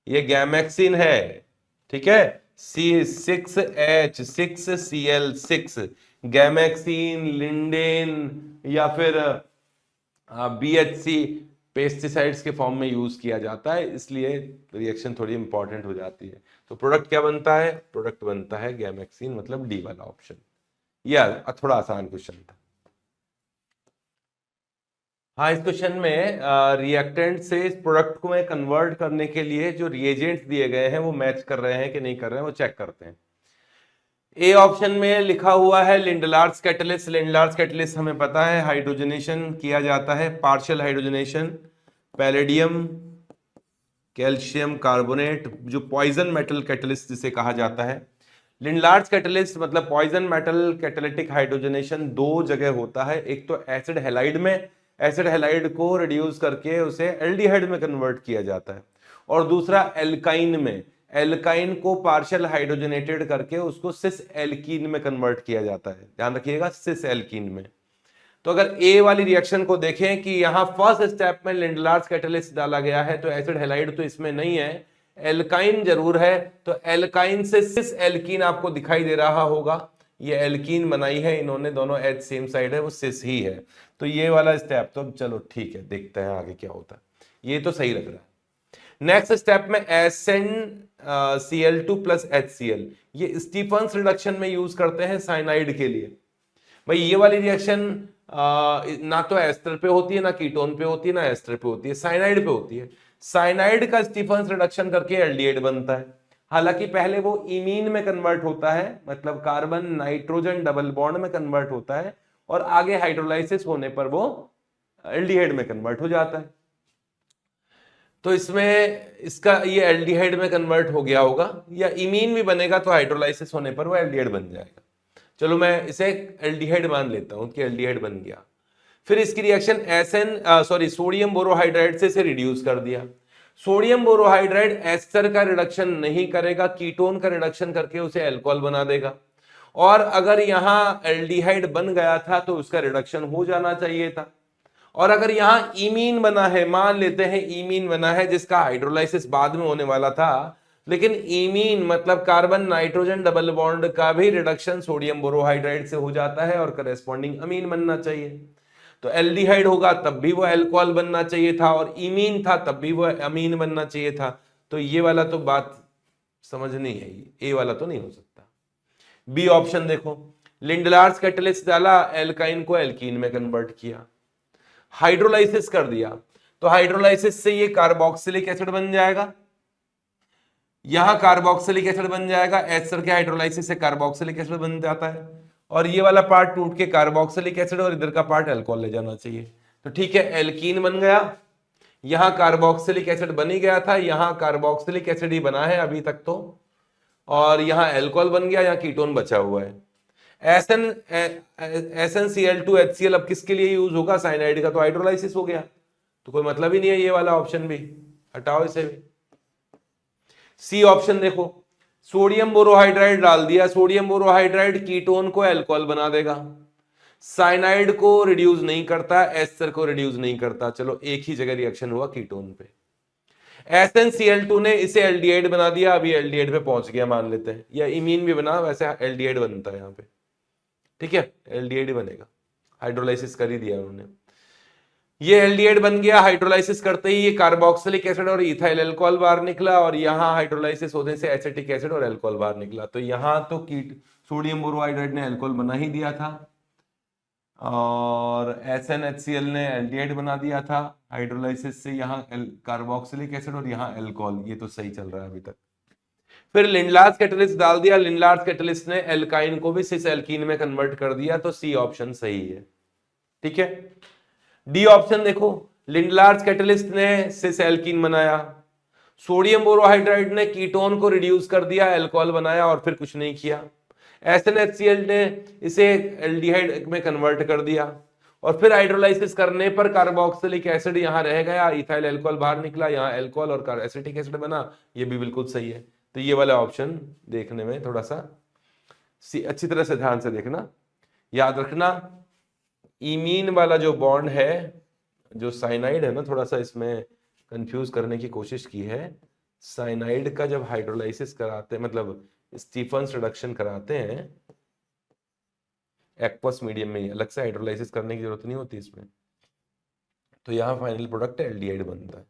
ये गैमेक्सिन है। ठीक है, C6H6Cl6 गैमेक्सिन, लिंडेन या फिर BHC पेस्टिसाइड्स के फॉर्म में यूज किया जाता है, इसलिए रिएक्शन थोड़ी इंपॉर्टेंट हो जाती है। तो प्रोडक्ट क्या बनता है? प्रोडक्ट बनता है गैमेक्सिन, मतलब डी वाला ऑप्शन। यह थोड़ा आसान क्वेश्चन था। हाँ, इस क्वेश्चन में रिएक्टेंट से इस प्रोडक्ट को मैं कन्वर्ट करने के लिए जो रिएजेंट्स दिए गए हैं वो मैच कर रहे हैं कि नहीं कर रहे हैं, वो चेक करते हैं। ए ऑप्शन में लिखा हुआ है लिंडलार्स कैटलिस्ट। लिंडलार्स कैटलिस्ट हमें पता है हाइड्रोजनेशन किया जाता है, partial hydrogenation, palladium calcium carbonate, जो पॉइजन मेटल कैटलिस्ट जिसे कहा जाता है। लिंडलार्स कैटलिस्ट मतलब पॉइजन मेटल कैटालिटिक हाइड्रोजनेशन दो जगह होता है, एक तो एसिड हैलाइड में, एसिड हैलाइड को रिड्यूस करके उसे एल्डिहाइड में कन्वर्ट किया जाता है, और दूसरा एल्काइन में, एल्काइन को पार्शियल हाइड्रोजनेटेड करके उसको सिस एल्कीन में कन्वर्ट किया जाता है। ध्यान रखिएगा, सिस एल्कीन में। तो अगर ए वाली रिएक्शन को देखें कि यहां फर्स्ट स्टेप में लिंडलार्स कैटलिस्ट डाला गया है तो एसिड हैलाइड तो इसमें नहीं है, एल्काइन जरूर है, तो एल्काइन से सिस एल्कीन आपको दिखाई दे रहा होगा। ये एल्कीन बनाई है इन्होंने, दोनों एच सेम साइड है, वो सिस ही है। तो ये वाला स्टेप तो चलो ठीक है, देखते हैं आगे क्या होता है। ये तो सही लग रहा है। नेक्स्ट स्टेप में SnCl2 प्लस HCl, ये स्टीफन्स रिडक्शन में यूज करते हैं साइनाइड के लिए। भाई ये वाली रिएक्शन ना तो एस्टर पे होती है, ना कीटोन पे होती है, ना एस्टर पे होती है, साइनाइड पे होती है। साइनाइड का स्टीफन्स रिडक्शन करके एल्डिहाइड बनता है। हालांकि पहले वो इमीन में कन्वर्ट होता है, मतलब कार्बन नाइट्रोजन डबल बॉन्ड में कन्वर्ट होता है, और आगे हाइड्रोलाइसिस होने पर वो एल्डिहाइड में कन्वर्ट हो जाता है। तो इसमें इसका ये एल्डिहाइड में कन्वर्ट हो गया होगा, या इमीन भी बनेगा तो हाइड्रोलाइसिस होने पर वो एल्डिहाइड बन जाएगा। चलो मैं इसे एल्डिहाइड मान लेता हूं कि एल्डिहाइड बन गया। फिर इसकी रिएक्शन सोडियम बोरोहाइड्राइड से इसे रिड्यूस कर दिया। सोडियम बोरोहाइड्राइड एस्टर का रिडक्शन नहीं करेगा, कीटोन का रिडक्शन करके उसे अल्कोहल बना देगा। और अगर यहां एल्डिहाइड बन गया था तो उसका रिडक्शन हो जाना चाहिए था। और अगर यहां इमीन बना है, मान लेते हैं इमीन बना है जिसका हाइड्रोलाइसिस बाद में होने वाला था, लेकिन इमीन मतलब कार्बन नाइट्रोजन डबल बॉन्ड का भी रिडक्शन सोडियम बोरोहाइड्राइड से हो जाता है और करेस्पॉन्डिंग अमीन बनना चाहिए। तो एल्डिहाइड होगा तब भी वो अल्कोहल बनना चाहिए था, और इमीन था तब भी वो अमीन बनना चाहिए था। तो ये वाला तो बात समझ नहीं है, ए वाला तो नहीं हो सकता। बी ऑप्शन देखो, लिंडलार्स कैटलिस्ट डाला, एल्काइन को एल्कीन में कन्वर्ट किया, हाइड्रोलाइसिस कर दिया, तो हाइड्रोलाइसिस से ये कार्बोक्सिलिक एसिड बन जाएगा, यहां कार्बोक्सिलिक एसिड बन जाएगा, एस्टर के हाइड्रोलाइसिस से कार्बोक्सिलिक एसिड बन जाता है, और ये वाला पार्ट टूट के कार्बोक्सिलिक एसिड और इधर का पार्ट अल्कोहल ले जाना चाहिए। तो ठीक है, एल्कीन बन गया, यहां कार्बोक्सिलिक एसिड बन ही गया था, यहां कार्बोक्सिलिक एसिड ही बना है अभी तक तो, और यहां अल्कोहल बन गया, यहां कीटोन बचा हुआ है। SnCl2HCl अब किसके लिए यूज होगा? साइनाइड का, तो हाइड्रोलाइसिस हो गया, तो कोई मतलब ही नहीं है ये वाला ऑप्शन भी, हटाओ इसे भी। सी ऑप्शन देखो, सोडियम बोरोहाइड्राइड डाल दिया, सोडियम बोरोहाइड्राइड कीटोन को अल्कोहल बना देगा, साइनाइड को रिड्यूस नहीं करता, एस्टर को रिड्यूस नहीं करता। चलो एक ही जगह रिएक्शन हुआ कीटोन पे। SnCl2 ने इसे एल्डिहाइड बना दिया, अभी एल्डिहाइड पे पहुंच गया मान लेते हैं, या इमीन भी बना, वैसे एल्डिहाइड बनता है यहां पे। ठीक है, एल्डिहाइड बनेगा, हाइड्रोलाइसिस कर ही दिया उन्होंने। ये एल्डिहाइड बन गया, हाइड्रोलाइसिस करते ही ये कार्बोक्सिलिक एसिड और इथाइल अल्कोहल बाहर निकला, और यहां हाइड्रोलाइसिस होने से एसिटिक एसिड और अल्कोहल बाहर निकला। तो यहां तो सोडियम बोरोहाइड्राइड ने अल्कोहल बना ही दिया था, और SnHCl ने एल्डिहाइड बना दिया था हाइड्रोलाइसिस से, यहाँ कार्बोक्सिलिक एसिड और यहाँ अल्कोहल। ये तो सही चल रहा है अभी तक। फिर लिंडलार्स कैटलिस्ट डाल दिया, लिंडलार्स कैटलिस्ट ने एल्काइन को भी सिस एल्कीन में कन्वर्ट कर दिया, तो सी ऑप्शन सही है। ठीक है, डी ऑप्शन देखो, लिंडलार्स कैटलिस्ट ने सिस एल्कीन बनाया, सोडियम बोरोहाइड्राइड ने कीटोन को रिड्यूस कर दिया, अल्कोहल बनाया, और फिर कुछ नहीं किया। SnHCl ने इसे एल्डिहाइड में कन्वर्ट कर दिया, और फिर हाइड्रोलाइसिस करने पर कार्बोक्सिलिक एसिड यहां रह गया, इथाइल अल्कोहल बाहर निकला, यहां अल्कोहल और एसिटिक एसिड बना। ये भी बिल्कुल सही है। तो ये वाला ऑप्शन देखने में थोड़ा सा अच्छी तरह से ध्यान से देखना, याद रखना इमीन वाला जो बॉन्ड है, जो साइनाइड है ना, थोड़ा सा इसमें कंफ्यूज करने की कोशिश की है। साइनाइड का जब हाइड्रोलाइसिस कराते हैं, मतलब स्टीफन्स रिडक्शन कराते हैं एक्वस मीडियम में, अलग से हाइड्रोलाइसिस करने की जरूरत नहीं होती इसमें, तो यहाँ फाइनल प्रोडक्ट एल्डिहाइड बनता है।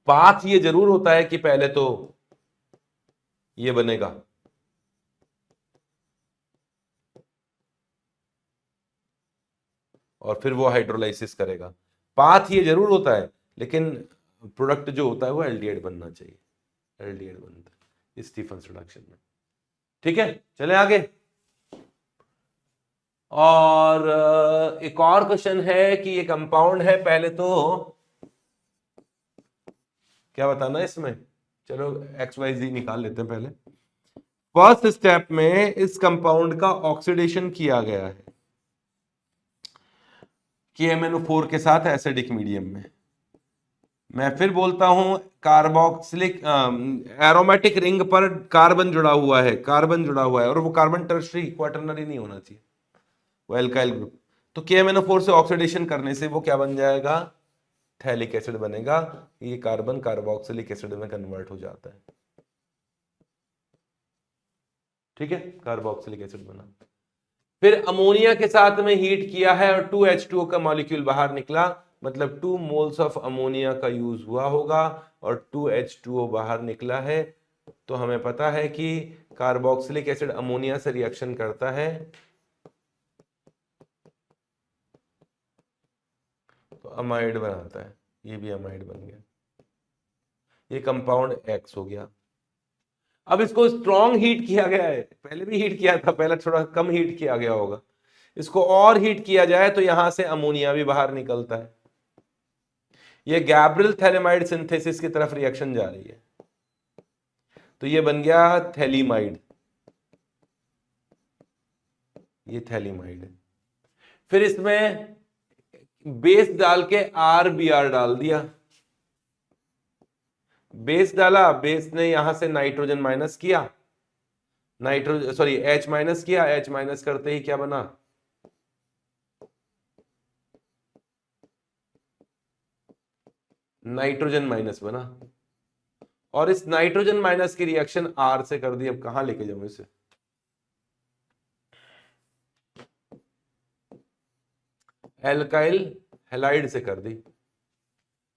पाथ ये जरूर होता है कि पहले तो ये बनेगा, और फिर वो हाइड्रोलाइसिस करेगा, पाथ ये जरूर होता है, लेकिन प्रोडक्ट जो होता है वो एल्डिहाइड बनना चाहिए। एल्डिहाइड बनता है स्टीफन्स रिडक्शन में। ठीक है, चले आगे। और एक और क्वेश्चन है कि ये कंपाउंड है, पहले तो क्या बताना है इसमें, चलो XYZ निकाल लेते हैं पहले। फर्स्ट स्टेप में इस कंपाउंड का ऑक्सीडेशन किया गया है KMnO4 के साथ एसिडिक मीडियम में। मैं फिर बोलता हूं, कार्बोक्सिलिक एरोमेटिक रिंग पर कार्बन जुड़ा हुआ है, कार्बन जुड़ा हुआ है, और वो कार्बन टर्शरी क्वाटरनरी नहीं होना चाहिए, वो एल्काइल ग्रुप। तो KMnO4 से ऑक्सीडेशन करने से वो क्या बन जाएगा, थैलिक एसिड बनेगा। ये कार्बन कार्बोक्सिलिक एसिड में कन्वर्ट हो जाता है। ठीक है, कार्बोक्सिलिक एसिड बना। फिर अमोनिया के साथ में हीट किया है और 2H2O का मॉलिक्यूल बाहर निकला, मतलब 2 मोल्स ऑफ अमोनिया का यूज हुआ होगा और 2H2O बाहर निकला है। तो हमें पता है कि कार्बोक्सिलिक एसिड अमोनिया से रिएक्शन करता है, तो अमाइड बनाता है। ये भी अमाइड बन गया, ये कंपाउंड X हो गया। अब इसको स्ट्रॉन्ग हीट किया गया है, पहले भी हीट किया था, पहले थोड़ा कम हीट किया गया होगा, इसको और हीट किया जाए तो यहां से अमोनिया भी बाहर निकलता है। ये गैब्रियल थैलेमाइड सिंथेसिस की तरफ रिएक्शन जा रही है, तो ये बन गया थैलीमाइड, ये थैलीमाइड है। फिर इसमें बेस डाल के RBr डाल दिया, बेस डाला, बेस ने यहां से नाइट्रोजन माइनस किया, H माइनस किया, H माइनस करते ही क्या बना, नाइट्रोजन माइनस बना। और इस नाइट्रोजन माइनस की रिएक्शन R से कर दी। अब कहां लेके जाऊं इसे, एल्काइल हैलाइड से कर दी।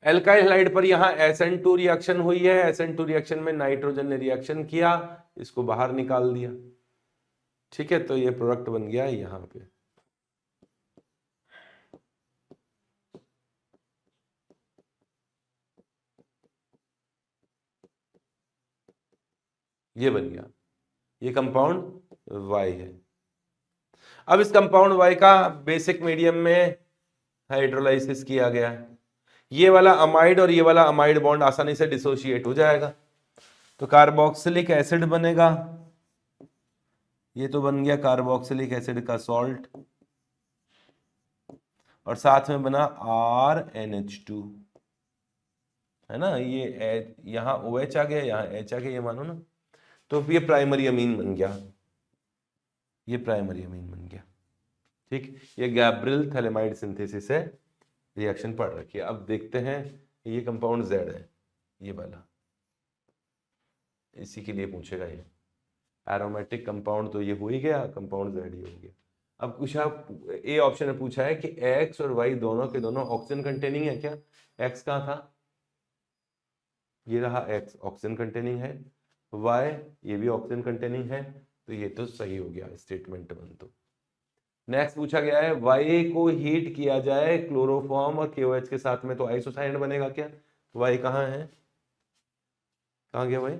एल्काइल हैलाइड पर यहां SN2 रिएक्शन हुई है, SN2 रिएक्शन में नाइट्रोजन ने रिएक्शन किया, इसको बाहर निकाल दिया। ठीक है, तो ये प्रोडक्ट बन गया यहां पे। ये बन गया, ये कंपाउंड Y है। अब इस कंपाउंड Y का बेसिक मीडियम में हाइड्रोलाइसिस किया गया, ये वाला अमाइड और ये वाला अमाइड बॉन्ड आसानी से डिसोशिएट हो जाएगा, तो कार्बोक्सिलिक एसिड बनेगा। ये तो बन गया कार्बोक्सिलिक एसिड का सॉल्ट, और साथ में बना RNH2, है ना, ये यहां OH आ गया, यहां H आ गया, ये मानो ना, तो ये प्राइमरी अमीन बन गया, ये प्राइमरी अमीन बन गया। ठीक, ये गैब्रियल थैलेमाइड सिंथेसिस है, रिएक्शन पढ़ रखी है। अब देखते हैं, ये कंपाउंड Z है, ये वाला, इसी के लिए पूछेगा ये एरोमेटिक कंपाउंड, तो ये हो ही गया, कंपाउंड Z ही हो गया। अब कुछ ए ऑप्शन में पूछा है कि X और Y दोनों के दोनों ऑक्सीजन कंटेनिंग है क्या। X कहाँ था, ये रहा X, ऑक्सीजन कंटेनिंग है, Y ये भी ऑक्सीजन कंटेनिंग है, तो ये तो सही हो गया स्टेटमेंट 1। तो नेक्स्ट पूछा गया है Y को हीट किया जाए क्लोरोफॉर्म और KOH के साथ में, तो आइसोसाइनेट बनेगा क्या। Y कहाँ है, कहाँ गया Y,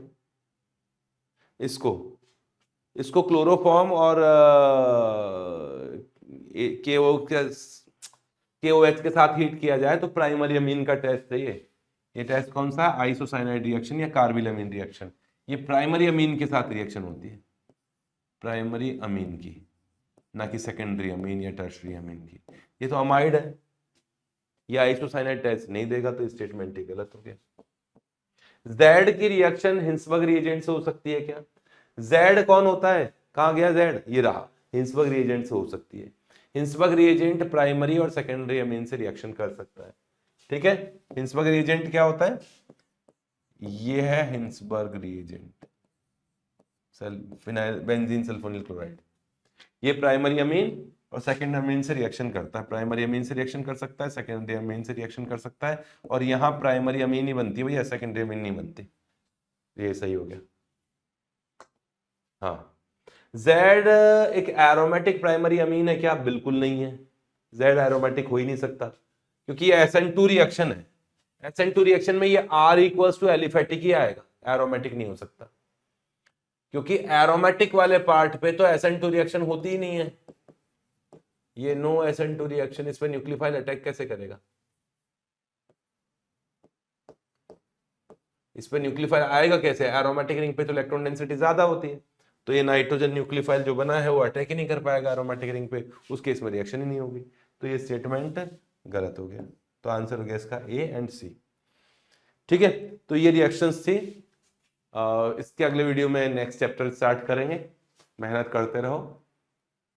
इसको क्लोरोफॉर्म और KOH के साथ हीट किया जाए तो प्राइमरी अमीन का टेस्ट है ये टेस्ट कौन सा, आइसोसाइनाइड रिएक्शन या कार्बिल अमीन रिएक्शन। ये प्राइमरी अमीन के साथ रिएक्शन होती है, प्राइमरी अमीन की, ना कि सेकेंडरी अमीन या टर्शरी अमीन की। ये तो अमाइड है, ये आइसोसाइनाइड टेस्ट नहीं देगा, तो स्टेटमेंट ही गलत हो गया। जेड की रिएक्शन हिंसबर्ग रिएजेंट से हो सकती है क्या? जेड कौन होता है, कहां गया जेड, ये रहा, हिंसबर्ग रिएजेंट से हो सकती है। हिंसबर्ग रिएजेंट प्राइमरी और सेकेंडरी अमीन से रिएक्शन कर सकता है। ठीक है, हिंसबर्ग रिएजेंट क्या होता है, ये है Hinsberg reagent, phenyl benzene sulphonyl chloride. ये प्राइमरी अमीन और सेकेंड अमीन से रिएक्शन करता है, प्राइमरी अमीन से रिएक्शन कर सकता है, सेकेंडरी अमीन से रिएक्शन कर सकता है, और यहां प्राइमरी अमीन ही बनती है भैया, सेकेंडरी अमीन नहीं बनती। ये सही हो गया। हाँ, जेड एक एरोमेटिक प्राइमरी अमीन है क्या? बिल्कुल नहीं है, जेड एरोमेटिक हो ही नहीं सकता, क्योंकि ये SN2 रिएक्शन है। SN2 रिएक्शन में ये R इक्वल्स टू एलिफेटिक ही आएगा, एरोमेटिक नहीं हो सकता, क्योंकि एरोमेटिक वाले पार्ट पे तो SN2 रिएक्शन होती ही नहीं है। ये नो SN2 रिएक्शन, इस पे न्यूक्लियोफाइल अटैक कैसे करेगा? इस पे न्यूक्लियोफाइल आएगा कैसे? एरोमेटिक रिंग पे तो इलेक्ट्रॉन डेंसिटी ज्यादा होती है, तो ये नाइट्रोजन न्यूक्लियोफाइल जो बना है वो अटैक ही नहीं कर पाएगा एरोमेटिक रिंग पे, उस केस में रिएक्शन ही नहीं होगी। तो ये स्टेटमेंट गलत हो गया, तो आंसर हो गया इसका A एंड C। ठीक है, तो ये रिएक्शंस थी। इसके अगले वीडियो में नेक्स्ट चैप्टर स्टार्ट करेंगे, मेहनत करते रहो।